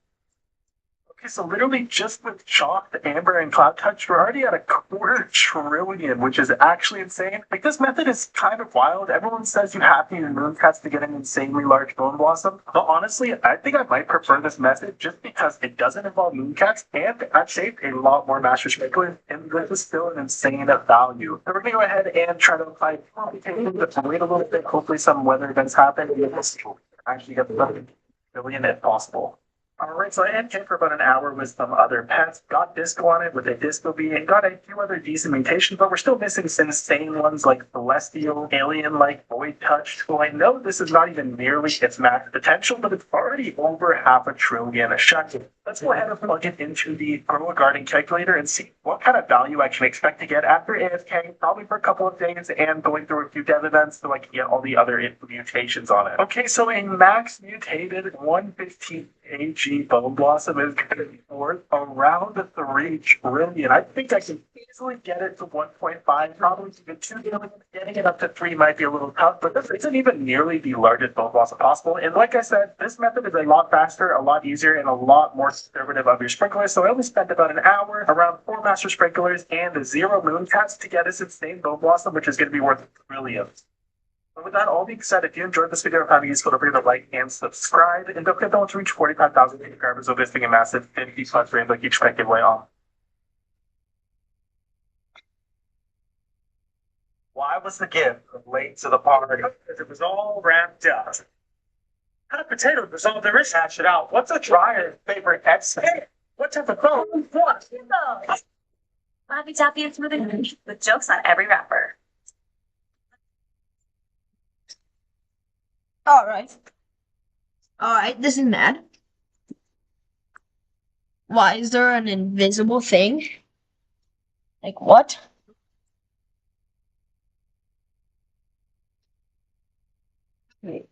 Okay, so literally just with Chalk, Amber, and Cloud Touch, we're already at 250 trillion, which is actually insane. Like, this method is kind of wild. Everyone says you have to use Mooncats to get an insanely large Bone Blossom. But honestly, I think I might prefer this method just because it doesn't involve Mooncats, and I've saved a lot more Master Sprinklers, and this is still an insane value. So we're going to go ahead and try to apply mutations, but wait a little bit. Hopefully some weather events happen, and we'll actually get the billion if possible. Alright, so I had Ken for about an hour with some other pets, got Disco on it with a Disco Bee, and got a few other decent mutations, but we're still missing some insane ones like Celestial, Alien-like, Void Touch. So I know this is not even nearly its max potential, but it's already over 500 billion shekels. Let's go ahead and plug it into the Grow a Garden calculator and see what kind of value I can expect to get after AFK, probably for a couple of days, and going through a few dev events so I can get all the other mutations on it. Okay, so a max mutated 115 AG Bone Blossom is going to be worth around 3 trillion. I think I can easily get it to 1.5, probably even 2 billion. Getting it up to 3 might be a little tough, but this isn't even nearly the largest Bone Blossom possible. And like I said, this method is a lot faster, a lot easier, and a lot more conservative of your sprinklers. So I only spent about an hour, around 4 Master Sprinklers, and 0 Mooncats to get this insane Bone Blossom, which is going to be worth trillions. But with that all being said, if you enjoyed this video or found it useful, don't forget to like and subscribe. And don't forget to reach 45,000 subscribers of this thing a massive 50 plus rainbow each pack giveaway on. Why was the gift late to the party? Because it was all wrapped up. What kind of potato was all there is? Hash it out. What's a dryer favorite X? What type of phone? What? Laffy Taffy and Smoothie with jokes on every wrapper. Alright. Alright, this is mad. Why is there an invisible thing? Like what? Wait.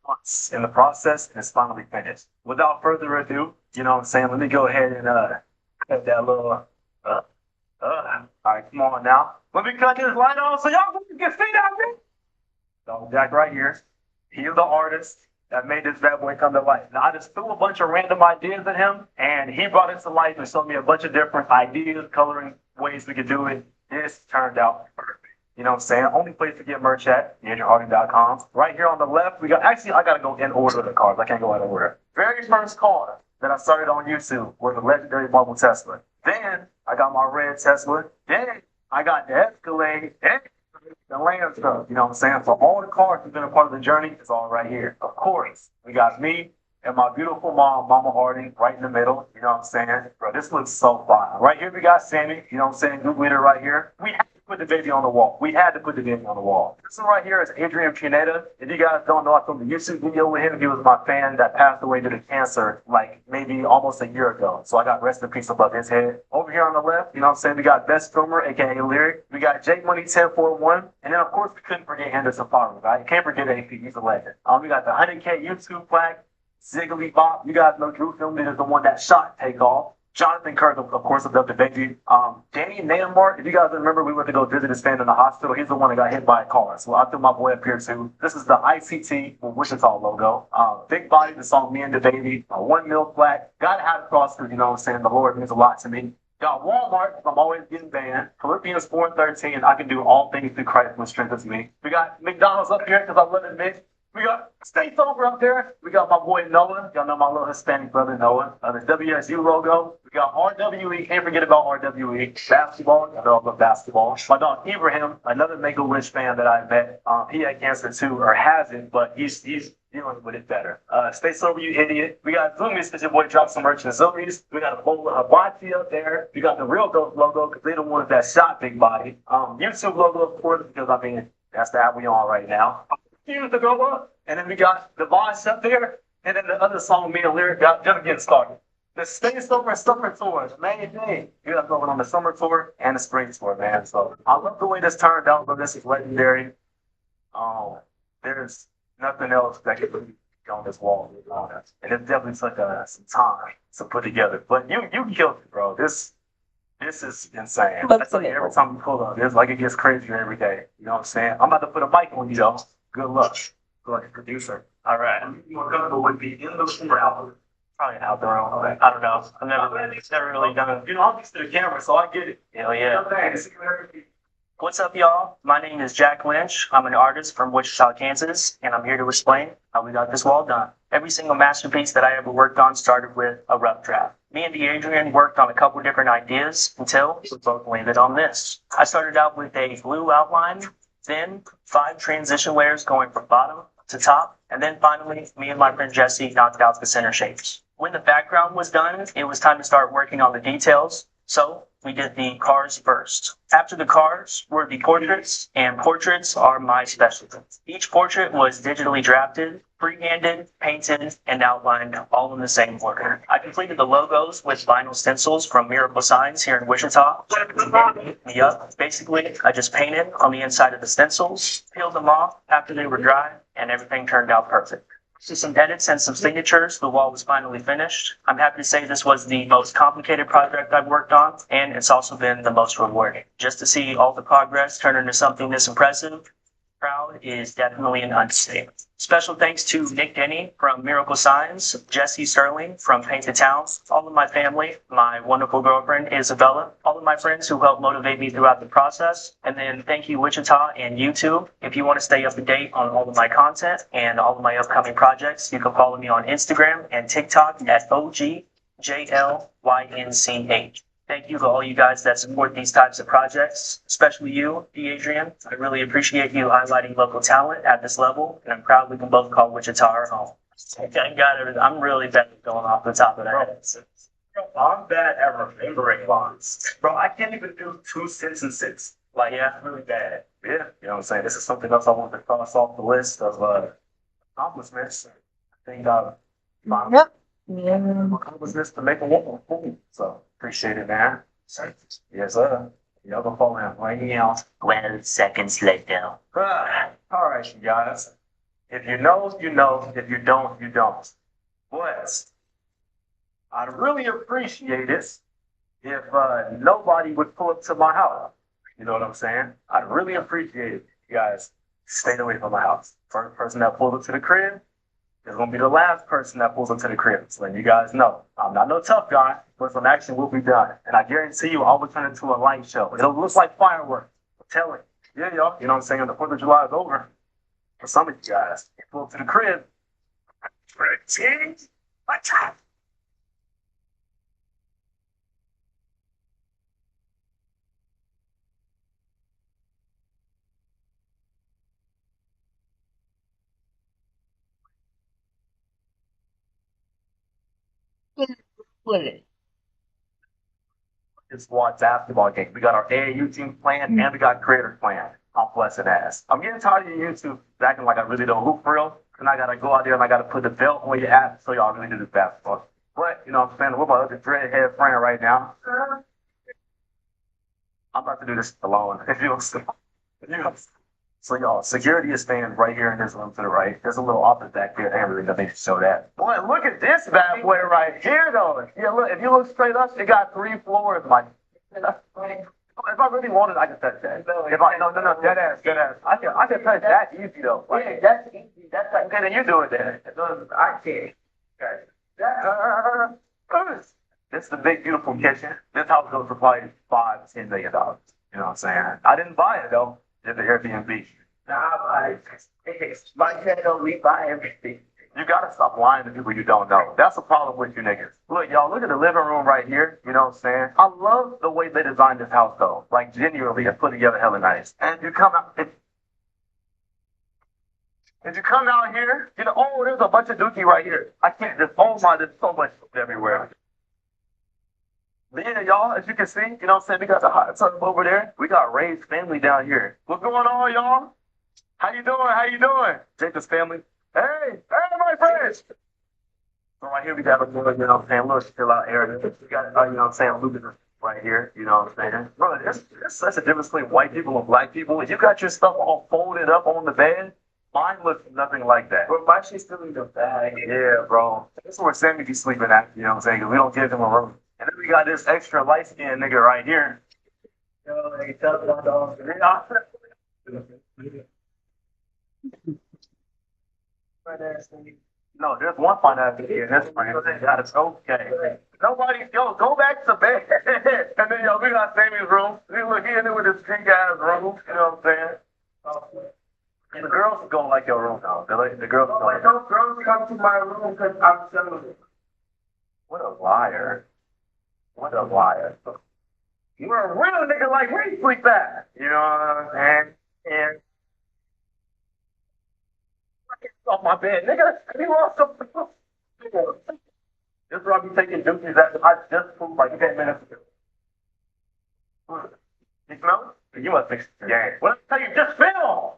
Months in the process, and it's finally finished. Without further ado, you know what I'm saying? Let me go ahead and cut that little all right, come on now. Let me cut this light on so y'all can see that thing. So Jack right here. He's the artist that made this bad boy come to life. Now I just threw a bunch of random ideas at him, and he brought it to life and showed me a bunch of different ideas, coloring ways we could do it. This turned out perfect. You know what I'm saying? Only place to get merch at, andrewharding.com. Right here on the left, we got, actually, I gotta go in order of the cards. I can't go out of order. Very first card that I started on YouTube was the legendary marble Tesla. Then I got my red Tesla. Then I got the Escalade. Then the land stuff. You know what I'm saying? So all the cards have been a part of the journey. It's all right here. Of course, we got me and my beautiful mom, Mama Harding, right in the middle. You know what I'm saying? Bro, this looks so fine. Right here, we got Sammy. You know what I'm saying? Good leader right here. We had to put the baby on the wall. We had to put the baby on the wall. This one right here is Adrian Pineda. If you guys don't know, I filmed a YouTube video with him. He was my fan that passed away due to cancer like maybe almost a year ago. So I got rest in peace above his head. Over here on the left, you know what I'm saying? We got Best Filmer, aka Lyric. We got Jake Money 1041. And then, of course, we couldn't forget Henderson Farmer, right? Can't forget AP. He's a legend. We got the 100K YouTube flag. Ziggly Bop. You guys know Drew Filmed is the one that shot Takeoff. Jonathan Kirk, of course, of the baby. Danny Naymart, if you guys remember, we went to go visit his fan in the hospital. He's the one that got hit by a car. So I threw my boy up here too. This is the ICT Wichita logo. Big Body, the song Me and the Baby. 1 mil flat. Gotta have it cross through, you know what I'm saying? The Lord means a lot to me. Got Walmart, I'm always getting banned. Philippians 4:13, I can do all things through Christ who strengthens me. We got McDonald's up here because I love it, Mitch. We got Stay Sober up there. We got my boy Noah. Y'all know my little Hispanic brother Noah. The WSU logo. We got RWE. Can't forget about RWE. Basketball. I know I love basketball. My dog Ibrahim, another Make-A-Wish fan that I met. He had cancer too, or has it, but he's dealing with it better. Stay Sober, you idiot. We got Zoomies because your boy dropped some merch in Zoomies. We got a bowl of Hibachi up there. We got the Real Ghost logo because they're the ones that shot Big Body. YouTube logo, of course, because I mean, that's the app we on right now. Here's the go up, and then we got the boss up there, and then the other song me and Lyric got just getting started. The Stay Sober Summer Tour, the main thing. You got going on the summer tour and the spring tour, man. So I love the way this turned out, but this is legendary. There's nothing else that could be on this wall, and it definitely took some time to put together. But you killed it, bro. This is insane. I tell you, every time you pull up, it's like it gets crazier every day. You know what I'm saying? I'm about to put a mic on you, though. Good luck. Good luck, producer. All right. You more comfortable with me indoors or outdoors? Probably outdoor. I don't know. I've never really done it. You know, I'm used to the camera, so I get it. Hell yeah. What's up, y'all? My name is Jack Lynch. I'm an artist from Wichita, Kansas, and I'm here to explain how we got this wall done. Every single masterpiece that I ever worked on started with a rough draft. Me and Adrian worked on a couple different ideas until we both landed on this. I started out with a blue outline, then 5 transition layers going from bottom to top, and then finally, me and my friend Jesse knocked out the center shapes. When the background was done, it was time to start working on the details, so we did the cars first. After the cars were the portraits, and portraits are my specialty. Each portrait was digitally drafted, freehanded, painted, and outlined all in the same order. I completed the logos with vinyl stencils from Miracle Signs here in Wichita. Basically, I just painted on the inside of the stencils, peeled them off after they were dry, and everything turned out perfect. To some edits and some signatures, the wall was finally finished. I'm happy to say this was the most complicated project I've worked on, and it's also been the most rewarding. Just to see all the progress turn into something this impressive, proud is definitely an understatement. Special thanks to Nick Denny from Miracle Signs, Jesse Sterling from Painted Towns, all of my family, my wonderful girlfriend Isabella, all of my friends who helped motivate me throughout the process. And then thank you Wichita and YouTube. If you want to stay up to date on all of my content and all of my upcoming projects, you can follow me on Instagram and TikTok at OGJLYNCH. Thank you to all you guys that support these types of projects, especially you, Adrian. I really appreciate you highlighting local talent at this level, and I'm proud we can both call Wichita our home. Thank God, I'm really bad at going off the top of the head. I'm bad at remembering lines. Bro, I can't even do 2 sentences. Like, yeah, I'm really bad. Yeah, you know what I'm saying? This is something else I want to cross off the list of accomplishments. I think Yep. accomplishments to make a woman. So appreciate it, man. Yes, sir. Y'all gonna fall in right now. 12 seconds later. All right, you guys. If you know, you know. If you don't, you don't. But I'd really appreciate it if nobody would pull up to my house. You know what I'm saying? I'd really appreciate it if you guys stayed away from my house. First person that pulled up to the crib is gonna be the last person that pulls up to the crib. So letting you guys know, I'm not no tough guy, but some action will be done. And I guarantee you, I'll return it to a light show. It'll look like fireworks. I'm telling you. Yeah, y'all. You know what I'm saying? The 4th of July is over. For some of you guys, you pull up to the crib. Split it. It's watch basketball game. We got our AAU team playing and we got creators playing. I'm blessed ass. I'm getting tired of YouTube acting like I really don't hoop for real. And I gotta go out there and I gotta put the belt on your ass so y'all really do this basketball. But you know what I'm saying? With my other dreadhead friend right now. I'm about to do this alone. If you don't so y'all, security is staying right here in this room to the right. There's a little office back there. They ain't really nothing to show that. Boy, look at this bad boy right here, though. Yeah, look. If you look straight up, it got 3 floors. Like, if I really wanted, I could touch that. If I no, dead ass. I can touch that easy though. Like, yeah, that's easy. That's like, okay, then you do it then. I can't. Okay. This is the big beautiful kitchen. This house goes for probably $5-10 million. You know what I'm saying? I didn't buy it though. Did the Airbnb. My kid don't we buy everything. You gotta stop lying to people you don't know. That's the problem with you niggas. Look, y'all, look at the living room right here. You know what I'm saying? I love the way they designed this house though. Like genuinely, it's put together hella nice. And you come out, if you come out here, you know, oh, there's a bunch of dookie right here. I can't just, oh my, there's so much everywhere. But yeah, y'all, as you can see, you know what I'm saying? We got the hot tub over there. We got Ray's family down here. What's going on, y'all? How you doing? How you doing? Jacob's family. Hey, my friends. So right here we got a little, you know what I'm saying, little chill out area. We got, you know what I'm saying, Lucas right here, you know what I'm saying? Bro, there's such a difference between white people and black people. You got your stuff all folded up on the bed. Mine looks nothing like that. But my shit's still in the bag. Yeah, bro. This is where Sammy be sleeping at, you know what I'm saying? Because we don't give him a room. And then we got this extra light skinned nigga right here. Yo, they tell about dogs. No, there's one fine ass here. That's fine. It's okay. Nobody, go back to bed. And then, we got Sammy's room. Look, he in there with this pink ass room. You know what I'm saying? And the girls go like your room now. The girls go like those girls come to my room because I'm celibate. What a liar. What a liar. You're a real nigga like me, sleep at. You know what I'm saying? And off my bed, nigga. You lost some. This is where I be taking dookies after I just pooped like 10 minutes ago. You smell it? You must fix the game. What I tell you, just film.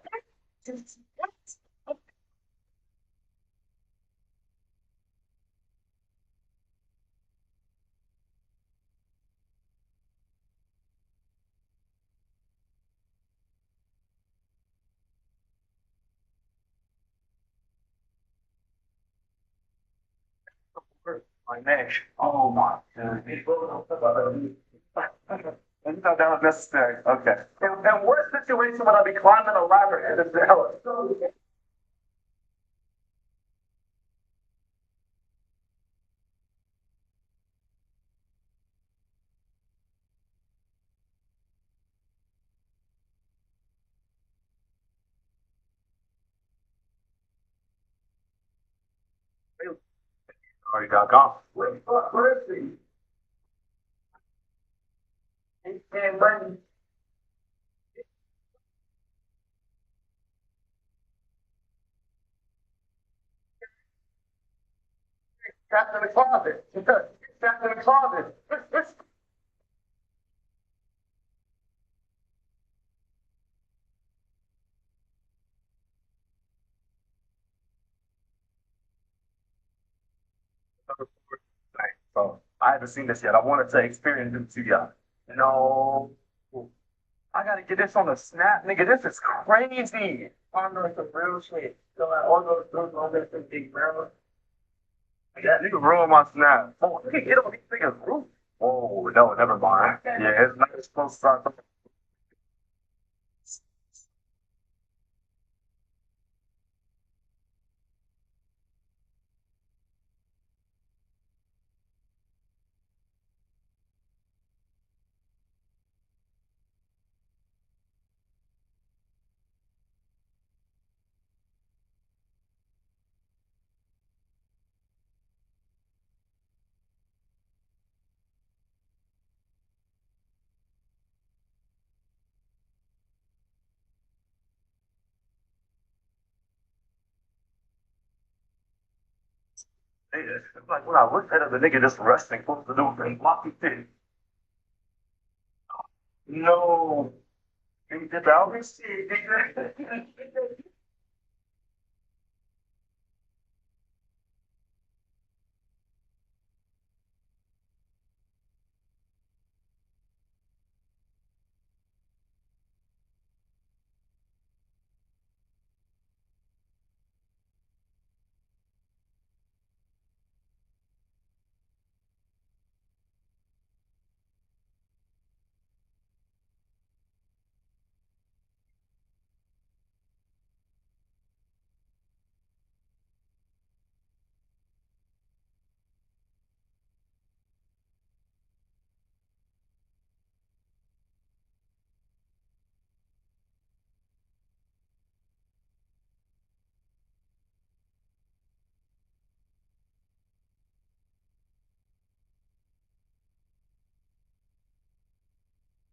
My neck. Oh my god. You thought that was necessary. Okay. In worst situation would I be climbing a ladder in the cell? Already got gone. Where is he? He can't run. Trapped in the closet. He's trapped in the closet. So I haven't seen this yet. I wanted to experience it to y'all. No, I gotta get this on the snap, nigga. This is crazy. I'm doing some real shit. So like all those moments in Big Brother. That nigga ruined my snap. Oh, nigga, get on these niggas' roof. Oh no, never mind. Yeah, it's not supposed to start. It's like when I looked at it, the nigga just resting, supposed to do and block his shit. No, he did the other shit, nigga.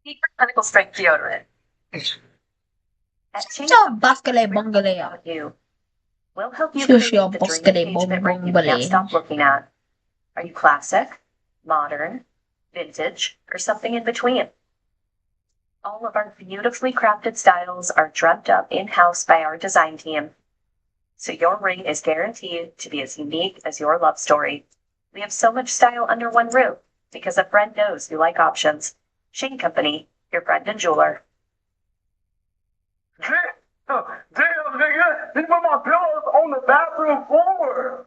Secret clinical strength deodorant. At Change Ciao, Company, baskele we're bongole focused ya. on you. We'll help you Shusho create the dream baskele engagement ring you bongbongole. can't stop looking at. Are you classic, modern, vintage, or something in between? All of our beautifully crafted styles are dreamt up in-house by our design team. So your ring is guaranteed to be as unique as your love story. We have so much style under one roof because a friend knows you like options. Shane Company, your friend and jeweler. Damn, damn, nigga, he put my pillows on the bathroom floor.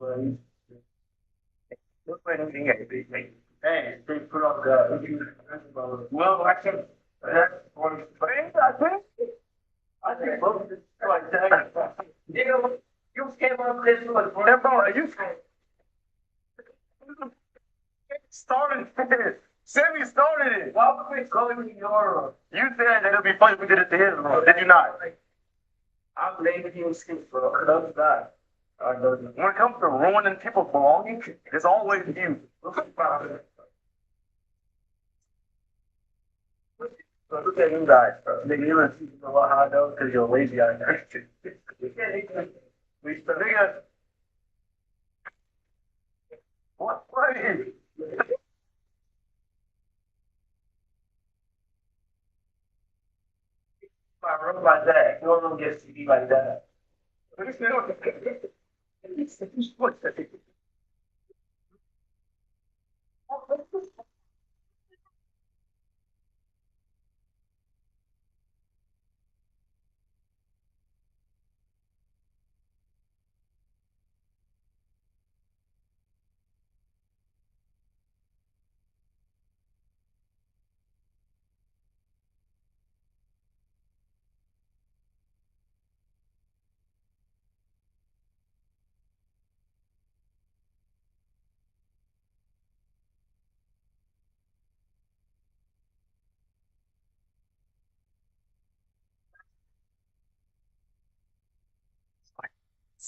Look like I'm being a big thing. Hey, they put on the. Well, I can. That's one thing, I think. I think both is like that. You know, you came up with this one. Remember, you started it. Sammy started it. Why would we call it your? You said that it'd be funny if we did it to his room. Did you not? I'm lazy you skip, bro. Love that. When it comes to ruining people's belongings, it's always you. Look at you guys, bro. Nigga, you don't teach them how I know because you're lazy out there. We still nigga. What is it? My room like that. You don't get CD like that.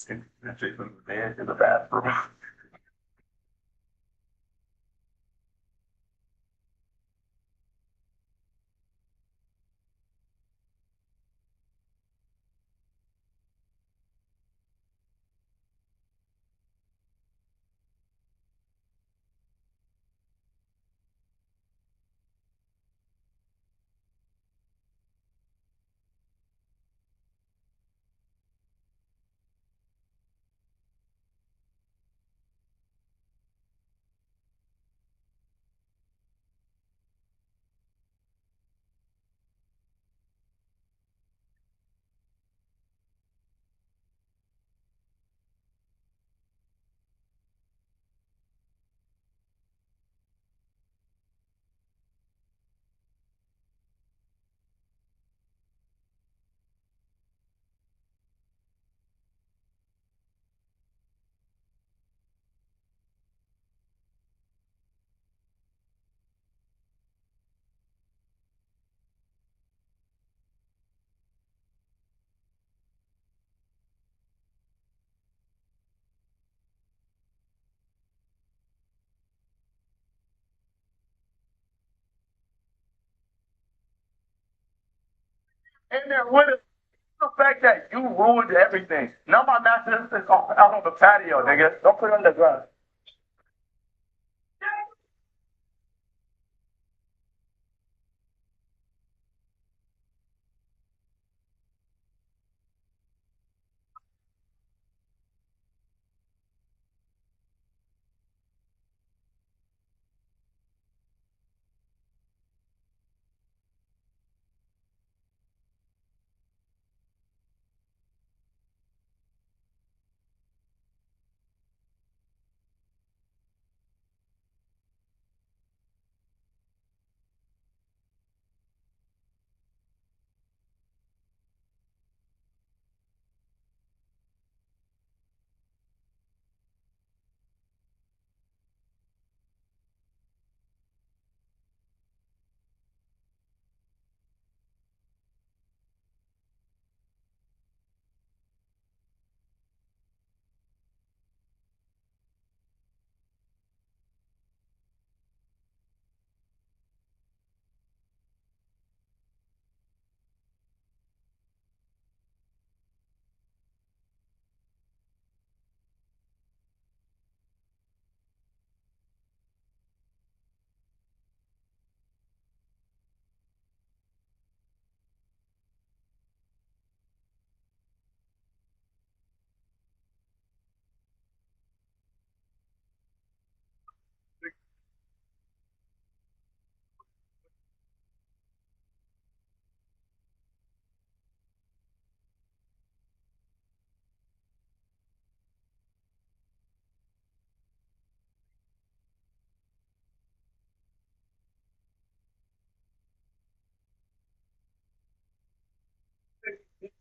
From the bed to the bathroom. And then what is the fact that you ruined everything? Now my master is out on the patio, nigga. Don't put it on the ground.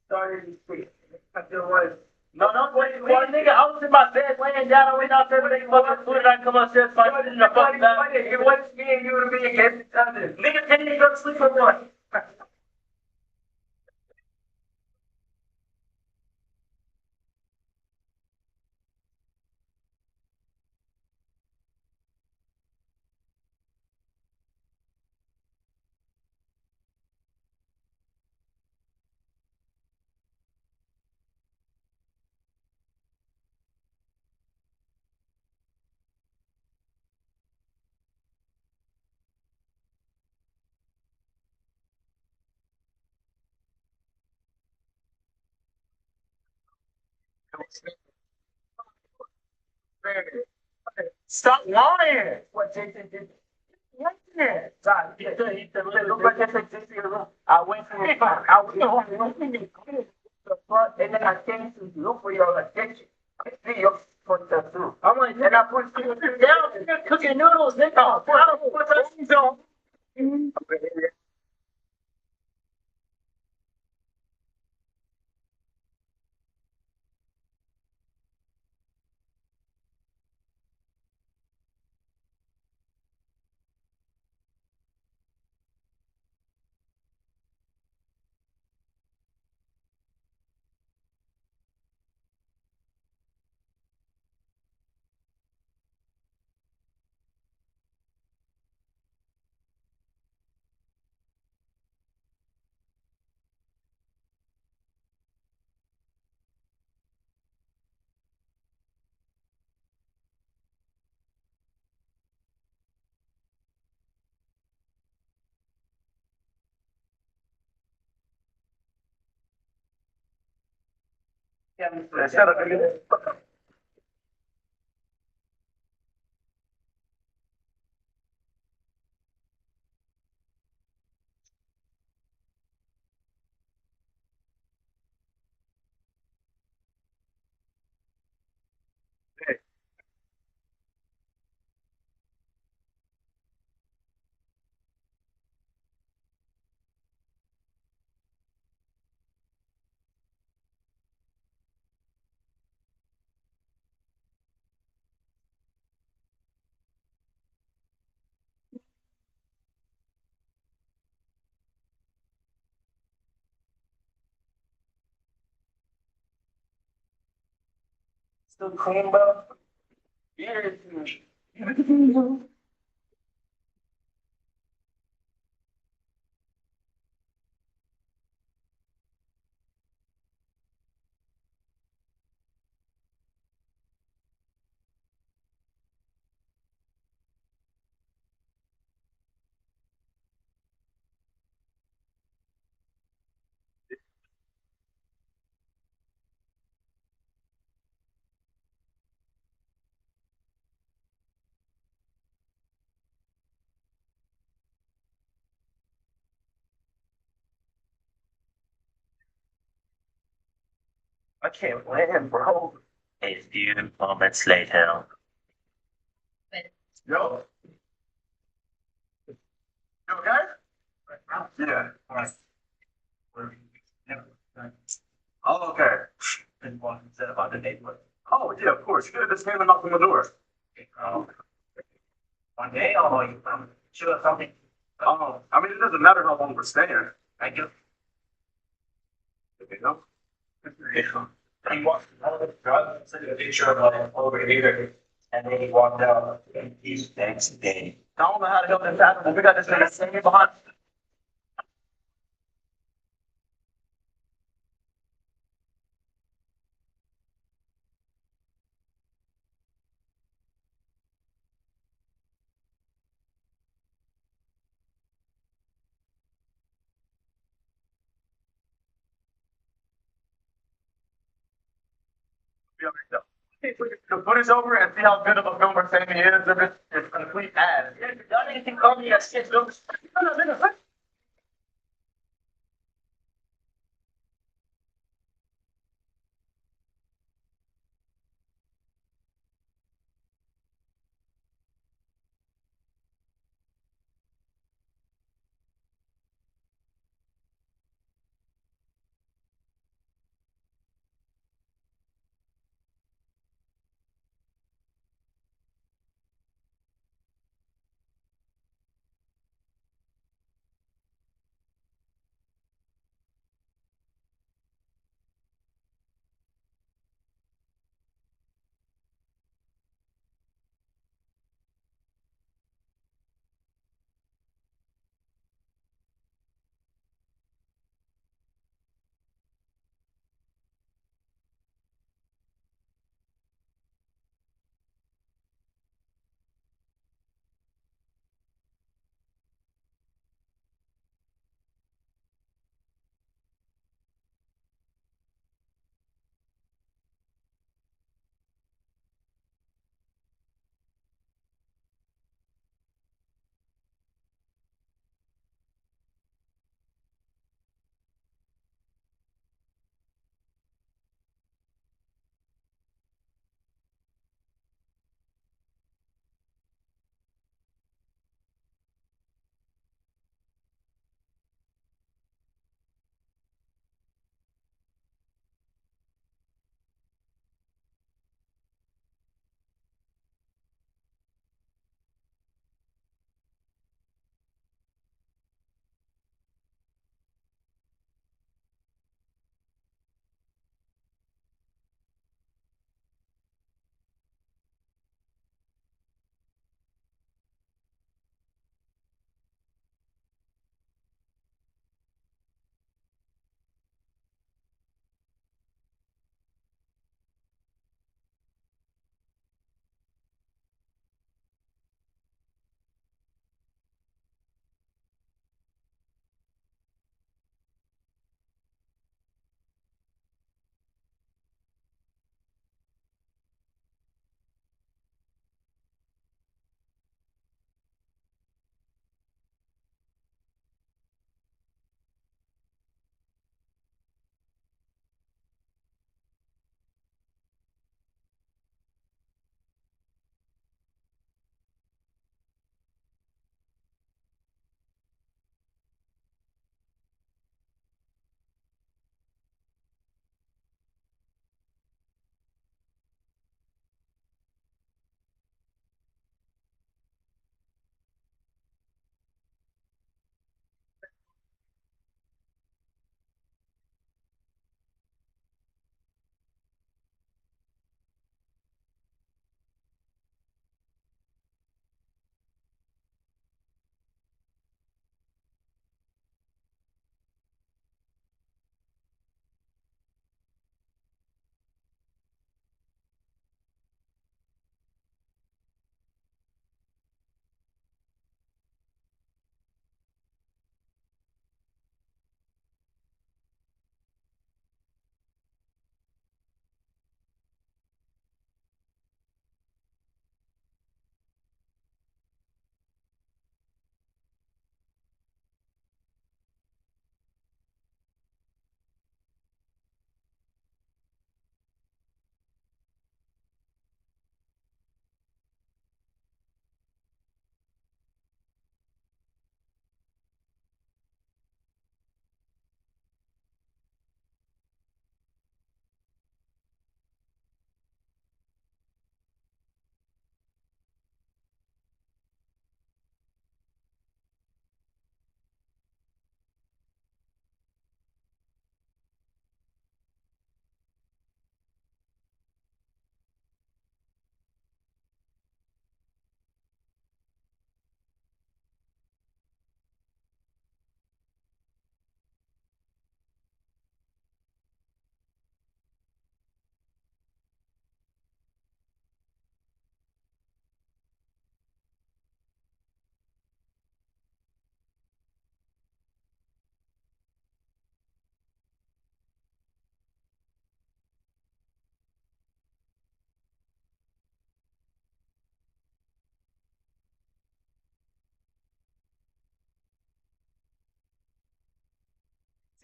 Started to speak. I feel like no, wait, nigga, I was in my bed laying down. I went out there with a fucking food and I come upstairs, find in the fucking bed. It was me and you to be against each other. Nigga, can you go to sleep or what? Stop lying. What Jason did? Yeah. God, he said he said, look like I said, Jason in the room. I went to the front. I went to the front, and then I came to look for your attention. I see your put that through. I'm like, and I put you down. You're cooking noodles, nigga. I don't put that on. Instead of still clean, bro. Yeah. I can't win, bro. A few moments later. Yo, you okay? Yeah. All right. Oh, okay. And one said about the neighborhood. Oh, yeah, of course. You could have just came and knocked on the door. Um, One day, although you sure something. Oh, I mean, it doesn't matter how long we're staying. I guess. You know? Yeah. He walked out of the truck, took a picture of like over here, and then he walked out. And he's next day. I don't know how to help this happen. We got this thing sitting behind. The footage over and see how good of a filmer Sammy is. If it's complete ass. Yeah, if you done anything, call me. I sketch films.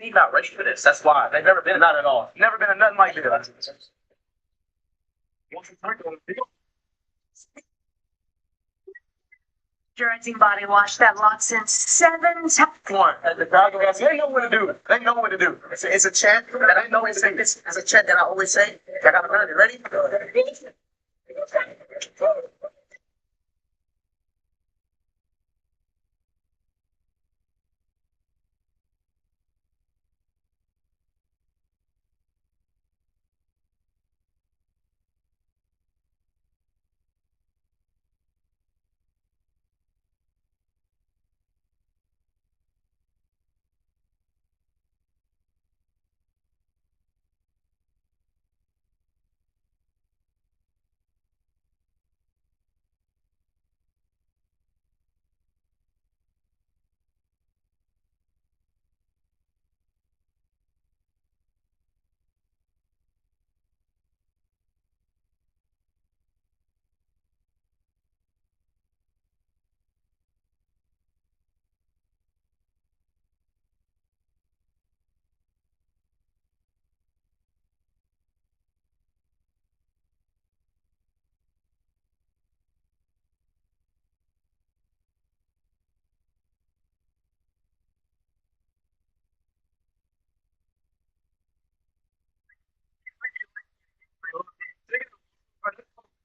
Steve not ready for this. That's why they've never been not at all. Never been a nothing like this. Moisturizing body wash that locks in 7 times. One. And the dog goes, they know what to do. They know what to do. It's a chant that I know it's a chant that I always say. I gotta learn it. Ready?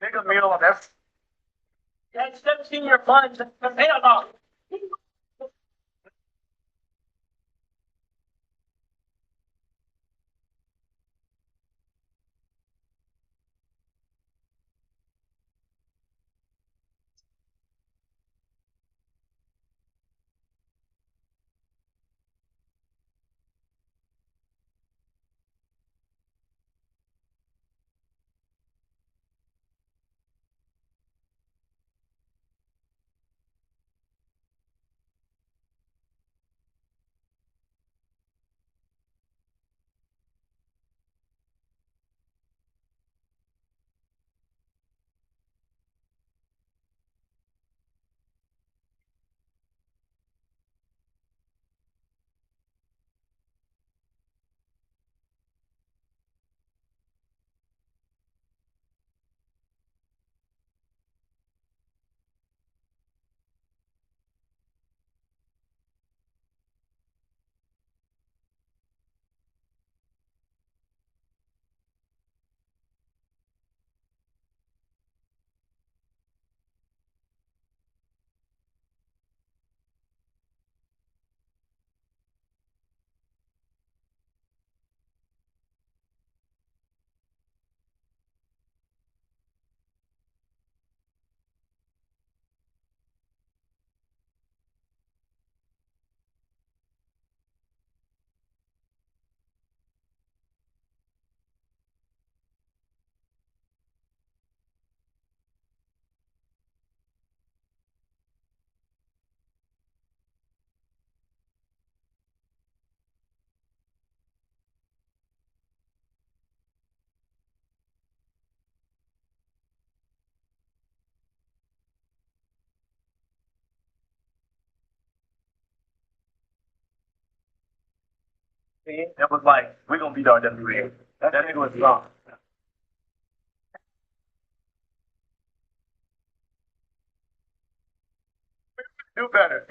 Take a meal of that. Yeah, instead of seeing your funds, pay off. It was like, we're gonna beat our WWE. That nigga was wrong. Do better.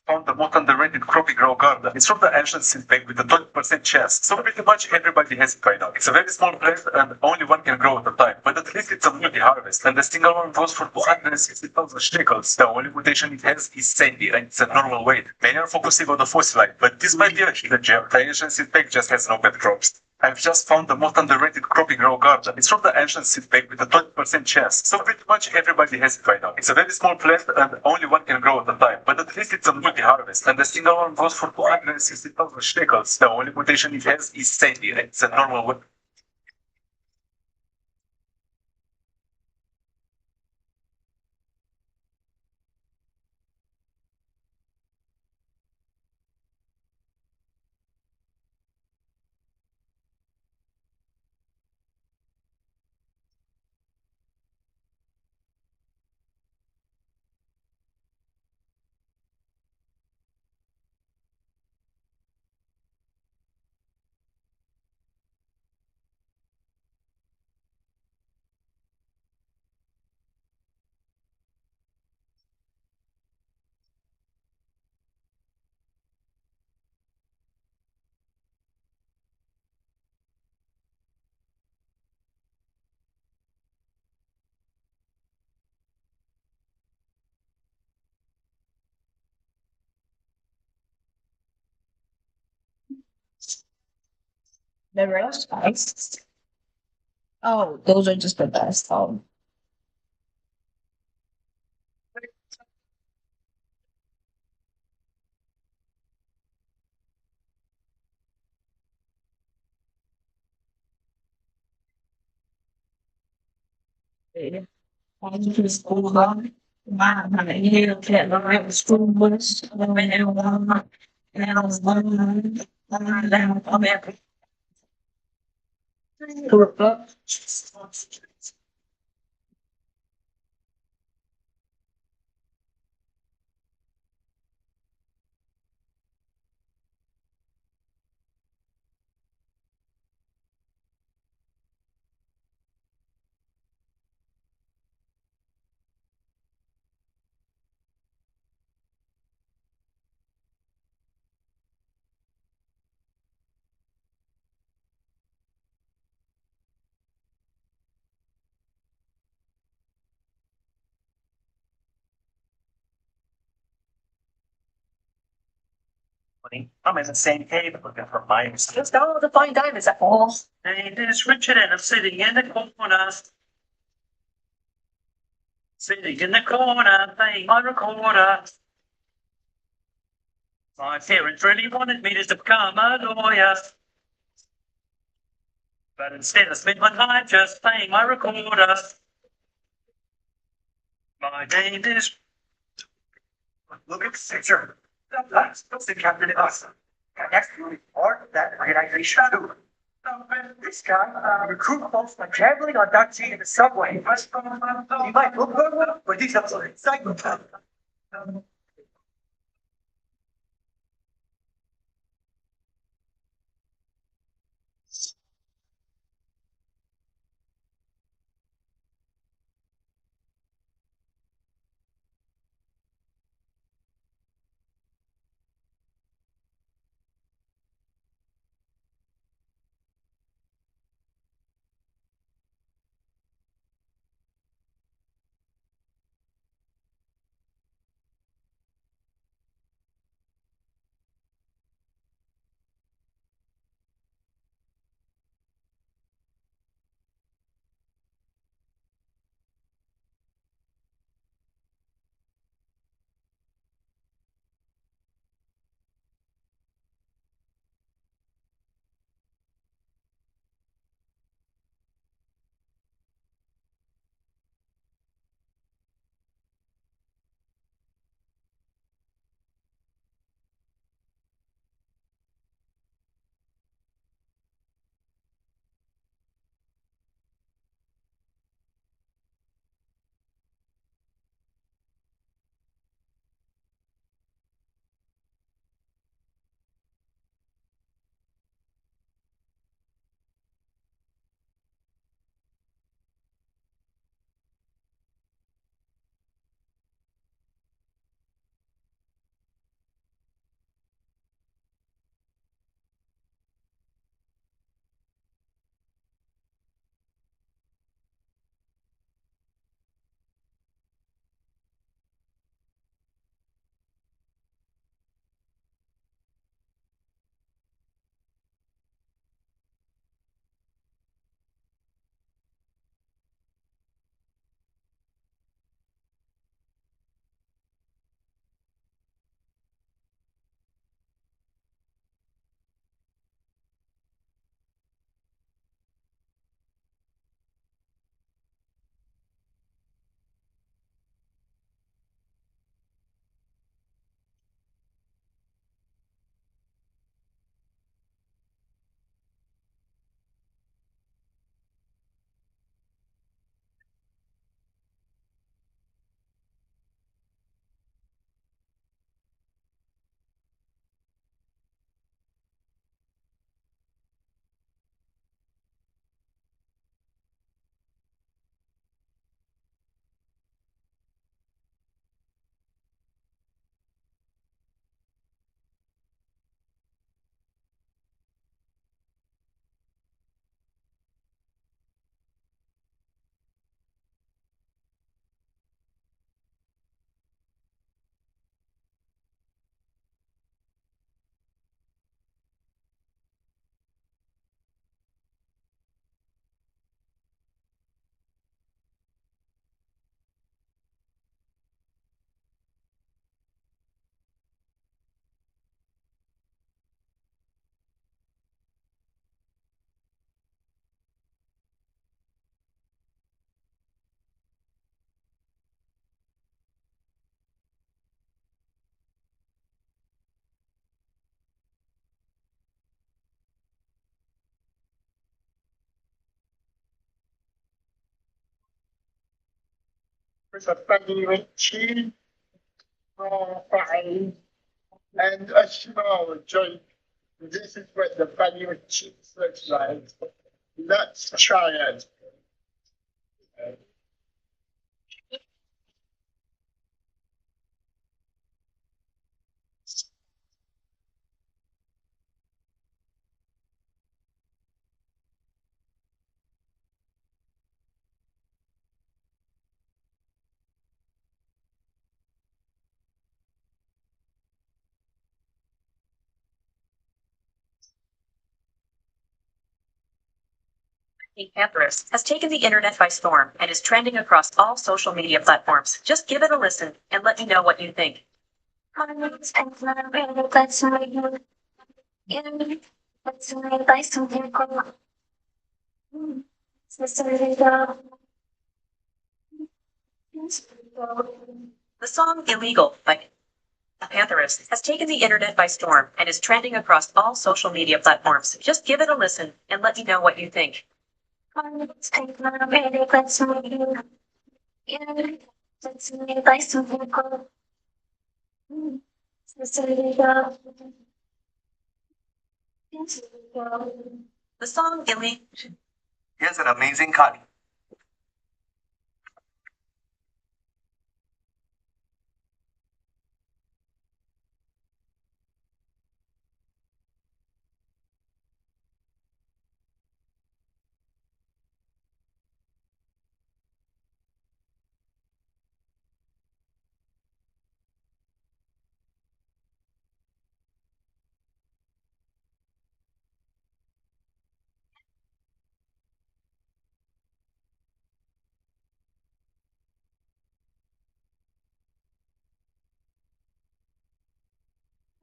found the most underrated crappie grow garden. It's from the ancient seed bag with a 20% chance. So pretty much everybody has it by now. It's a very small plant and only one can grow at a time. But at least it's a multi-harvest. And the single one goes for 260,000 shekels. The only mutation it has is sandy and it's a normal weight. Many are focusing on the fossilite, but this might be a hidden gem. The ancient seed bag just has no bad crops. I've just found the most underrated crappie grow garden. It's from the ancient seed bag with a 20% chance. So pretty much everybody has it by now. It's a very small plant and only one can grow at a time. But at least it's a multi-harvest. And the single one goes for 260,000 shekels. The only mutation it has is sandy and it's a normal weight. The roast guys. Oh, those are just the best. Oh, I just school home. My here at the right school bus. And I was learning. I'm happy. I'm in the same cave looking for mines. Just all to find diamonds at all. Hey, there's Richard and I'm sitting in the corner. Sitting in the corner, playing my recorder. My parents really wanted me to become a lawyer. But instead I spent my time just playing my recorder. My name is... Look at the picture. That's the captain of us. That's really hard. That great idea shadow. This guy recruit folks by traveling on Dutch in the subway. He might look good, but he's also an encyclopedia. with a bunny with cheese, raw fries, and a small joint. This is what the bunny with cheese looks like. Let's try it. Pink Panthers has taken the internet by storm and is trending across all social media platforms. Just give it a listen and let me know what you think. My name is Panther, and I'm glad somebody in let's buy something called the song Illegal by Pantherist has taken the internet by storm and is trending across all social media platforms. Just give it a listen and let me know what you think. My name is Panther, and I'm glad somebody in let's buy something called the song Illegal. Here's an amazing cut.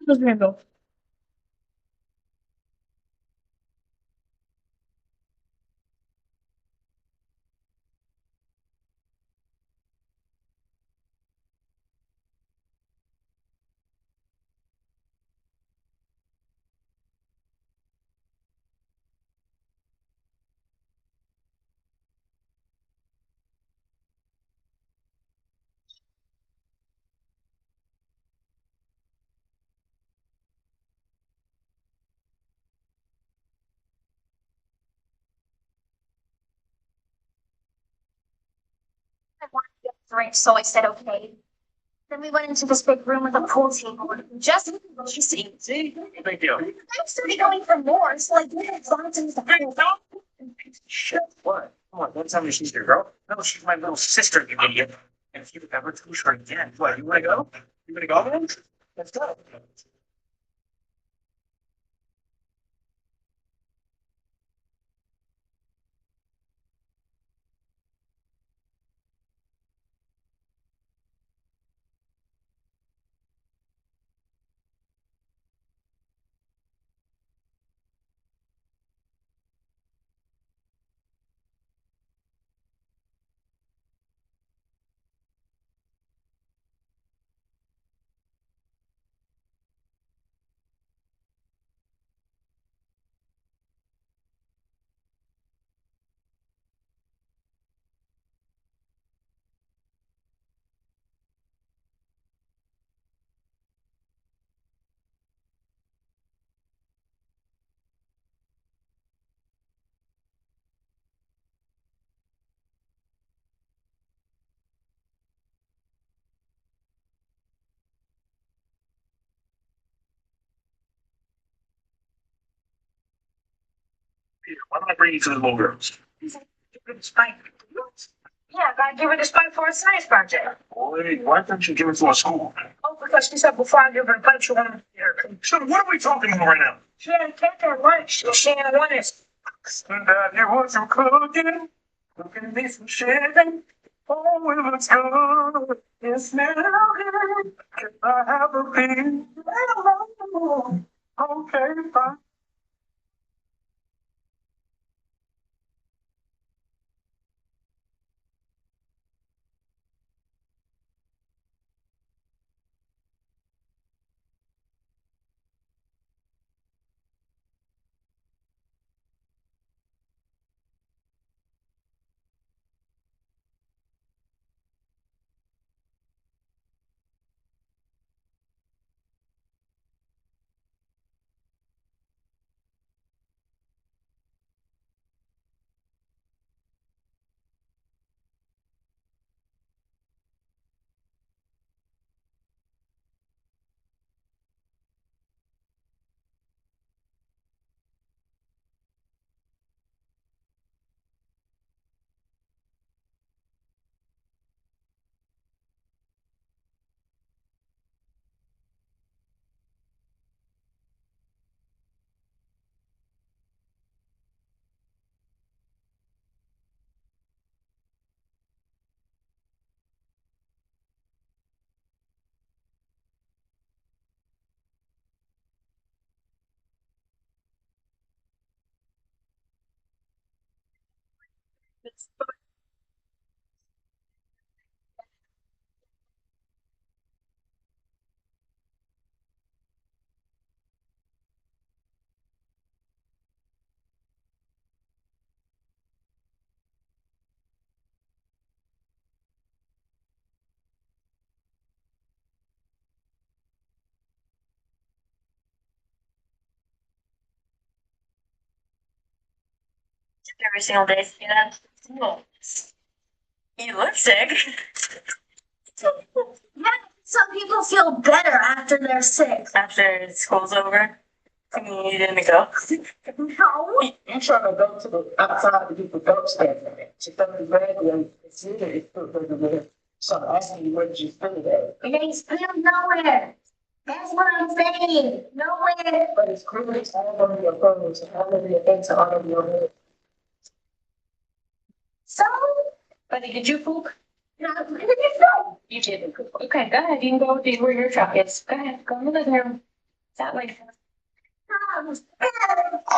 Who's Rainbow? I wanted to get a drink, so I said okay. Then we went into this big room with a pool table. Just she see. Big deal. I started going for more, so like we had fun into the pool. Shit. What? Come on, don't tell me she's your girl. No, she's my little sister, you idiot. And if you ever touch her again, what, you wanna go? You wanna go, man? Let's go. Peter, why don't I bring you to the little girls? Give her the spike. Yeah, I gotta give her the spike for a science project. Boy, why don't you give it to a school? Oh, because she said before I give her the punch, she wanted to. So what are we talking about right now? She hadn't taken her lunch, so she didn't want it. And you want some cooking me some shit. Oh, it looks good. It smells good. Can I have a piece? Okay, fine. Every single day, you know? You look sick. Yeah, some people feel better after they're sick. After school's over. I mean, you didn't go. No. I'm trying to go to the outside to get the dope stuff. She took the bag and it's here, it's put over there. So I'm asking you, where did you spend it at? It ain't spilled nowhere. That's what I'm saying. Nowhere. But it's clearly all over your clothes, all over your face, all over your head. So, Buddy, did you poop? now, where did it go? You didn't poop. Okay, go ahead. You can go do where your truck is. Go ahead. Go in the living room. That way. I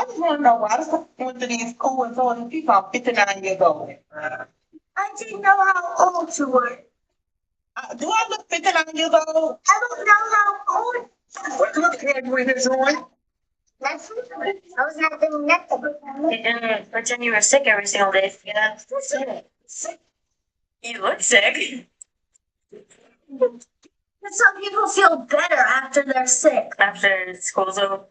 just want to know why I went to these school and told these people I'm 59 years old. I didn't know how old you were. Do I look 59 years old? I don't know how old. What look at you in this room? That's I was not doing nothing. You didn't pretend you were sick every single day. Yeah. You look sick. But some people feel better after they're sick. After school's over.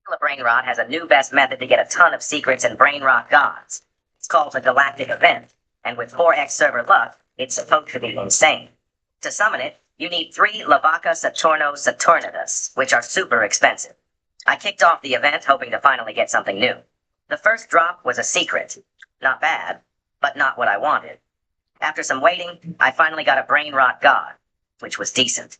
A brain rot has a new best method to get a ton of secrets and brain rot gods. It's called the Galactic Event, and with 4x server luck, it's supposed to be insane. To summon it, you need 3 Lavaca Saturno Saturnitas, which are super expensive. I kicked off the event hoping to finally get something new. The first drop was a secret. Not bad, but not what I wanted. After some waiting, I finally got a brain rot god, which was decent.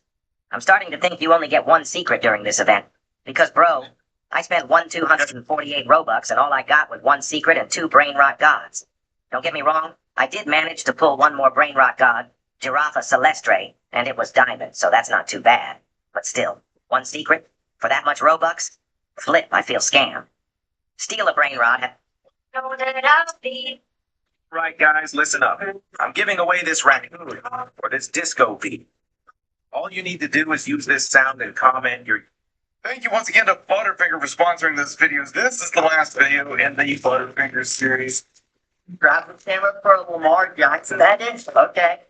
I'm starting to think you only get 1 secret during this event, because bro, I spent 248 Robux and all I got was 1 secret and 2 brain rot gods. Don't get me wrong, I did manage to pull 1 more brain rot god, Giraffa Celestre, and it was diamond, so that's not too bad. But still, 1 secret? For that much Robux? Flip, I feel scammed. Steal a brain rot. Know that I'll be. Right, guys, listen up. I'm giving away this raccoon or this disco beat. All you need to do is use this sound and comment your. Thank you once again to Butterfinger for sponsoring this video. This is the last video in the Butterfinger series. Grab the camera for Lamar Jackson. That is okay.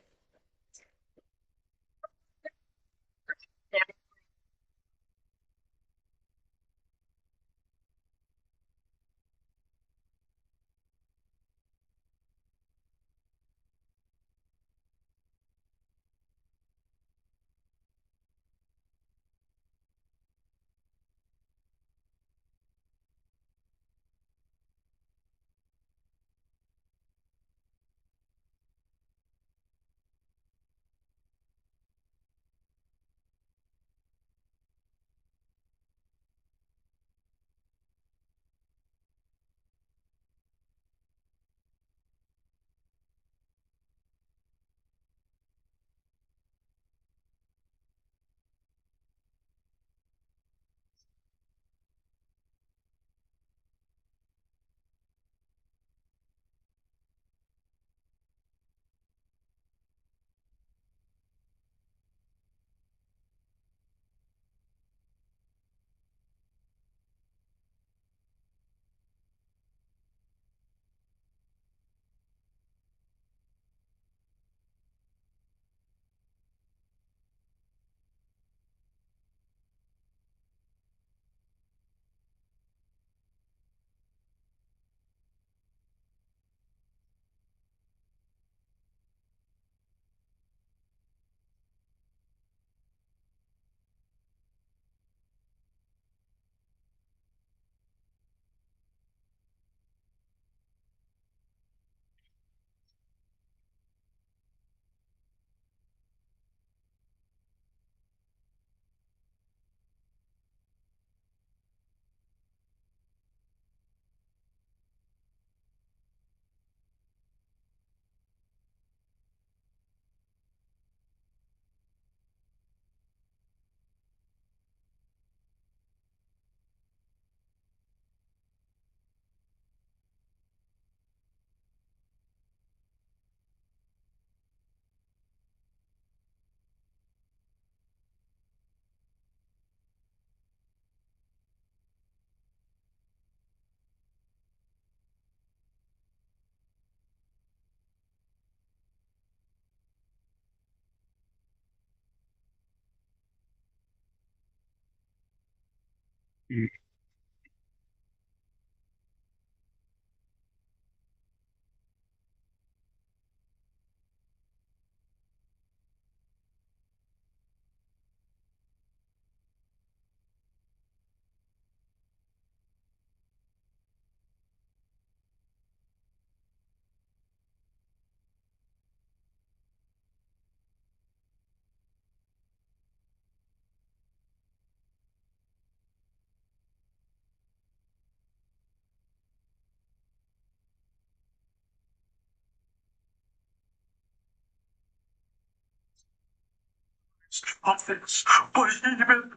Office, behemoth.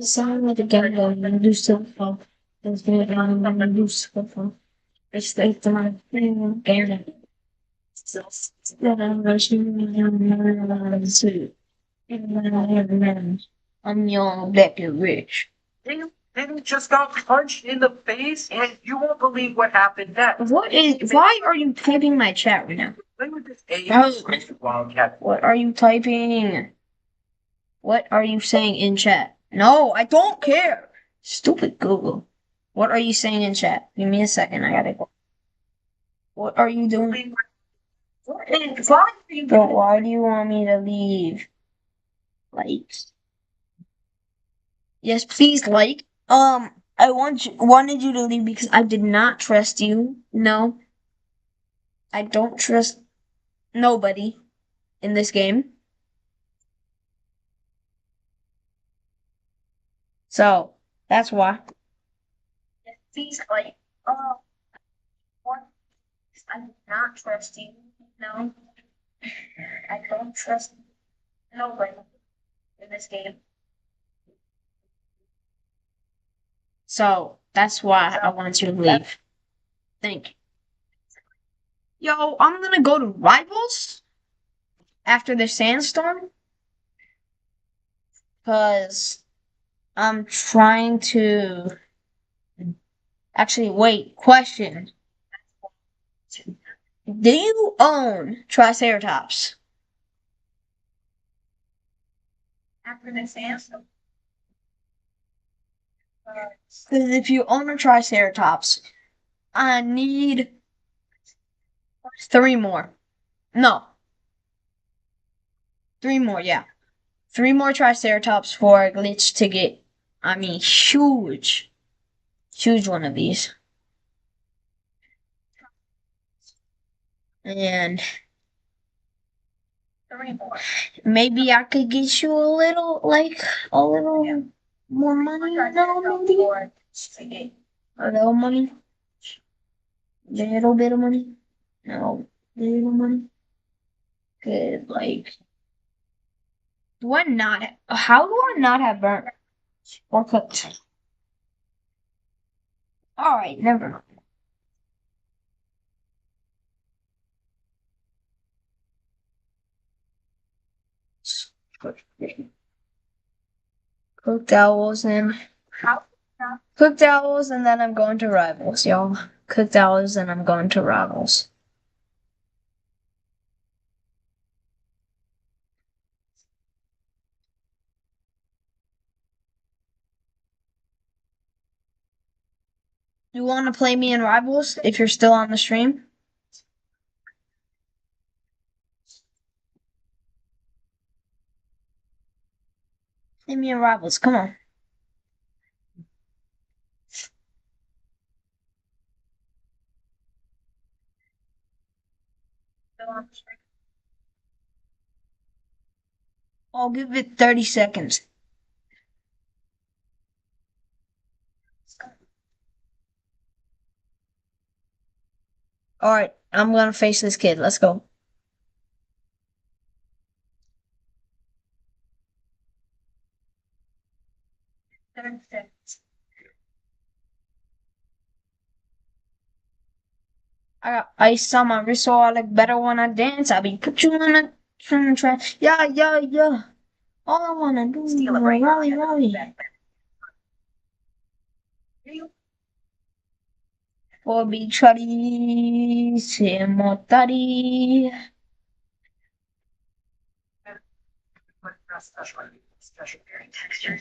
Sound together and do stuff. There's no and do stuff. It's like the thing and that I'm rushing. I'm young, black, and rich. You just got punched in the face, and you won't believe what happened next. What is? Why are you typing my chat right now? Play with this Oh. What are you typing? What are you saying in chat? No, I don't care. Stupid Google. What are you saying in chat? Give me a second. I gotta go. What are you doing? But why do you want me to leave? Like, yes, please like. Wanted you to leave because I did not trust you. No, I don't trust nobody in this game. So that's why. Please, like, what? I do not trust you. No, I don't trust nobody in this game. So that's why I want you to leave. Thank you. Yo, I'm gonna go to Rivals after the sandstorm because I'm trying to. Actually, wait. Question: do you own Triceratops? After this answer, Because if you own a Triceratops, I need 3 more. No, 3 more. Yeah, 3 more Triceratops for a glitch to get. I mean, huge one of these. And 3 more. maybe I could get you a little more money. No, maybe a little money, little bit of money. No, little money. Good, like. Do I not? How do I not have burnt or cooked? All right, never mind. Cooked owls and cooked owls, and then I'm going to rivals, y'all. Cooked owls, and I'm going to rivals. You want to play me in rivals if you're still on the stream? Play me in rivals. Come on. I'll give it 30 seconds. All right, I'm gonna face this kid. Let's go. I got ice on my wrist, so I look better when I dance. I be put you in a from the trash. Yeah, yeah, yeah. All I wanna do is Steal a brain rock. rally. Obichari, Semotari. Special texture.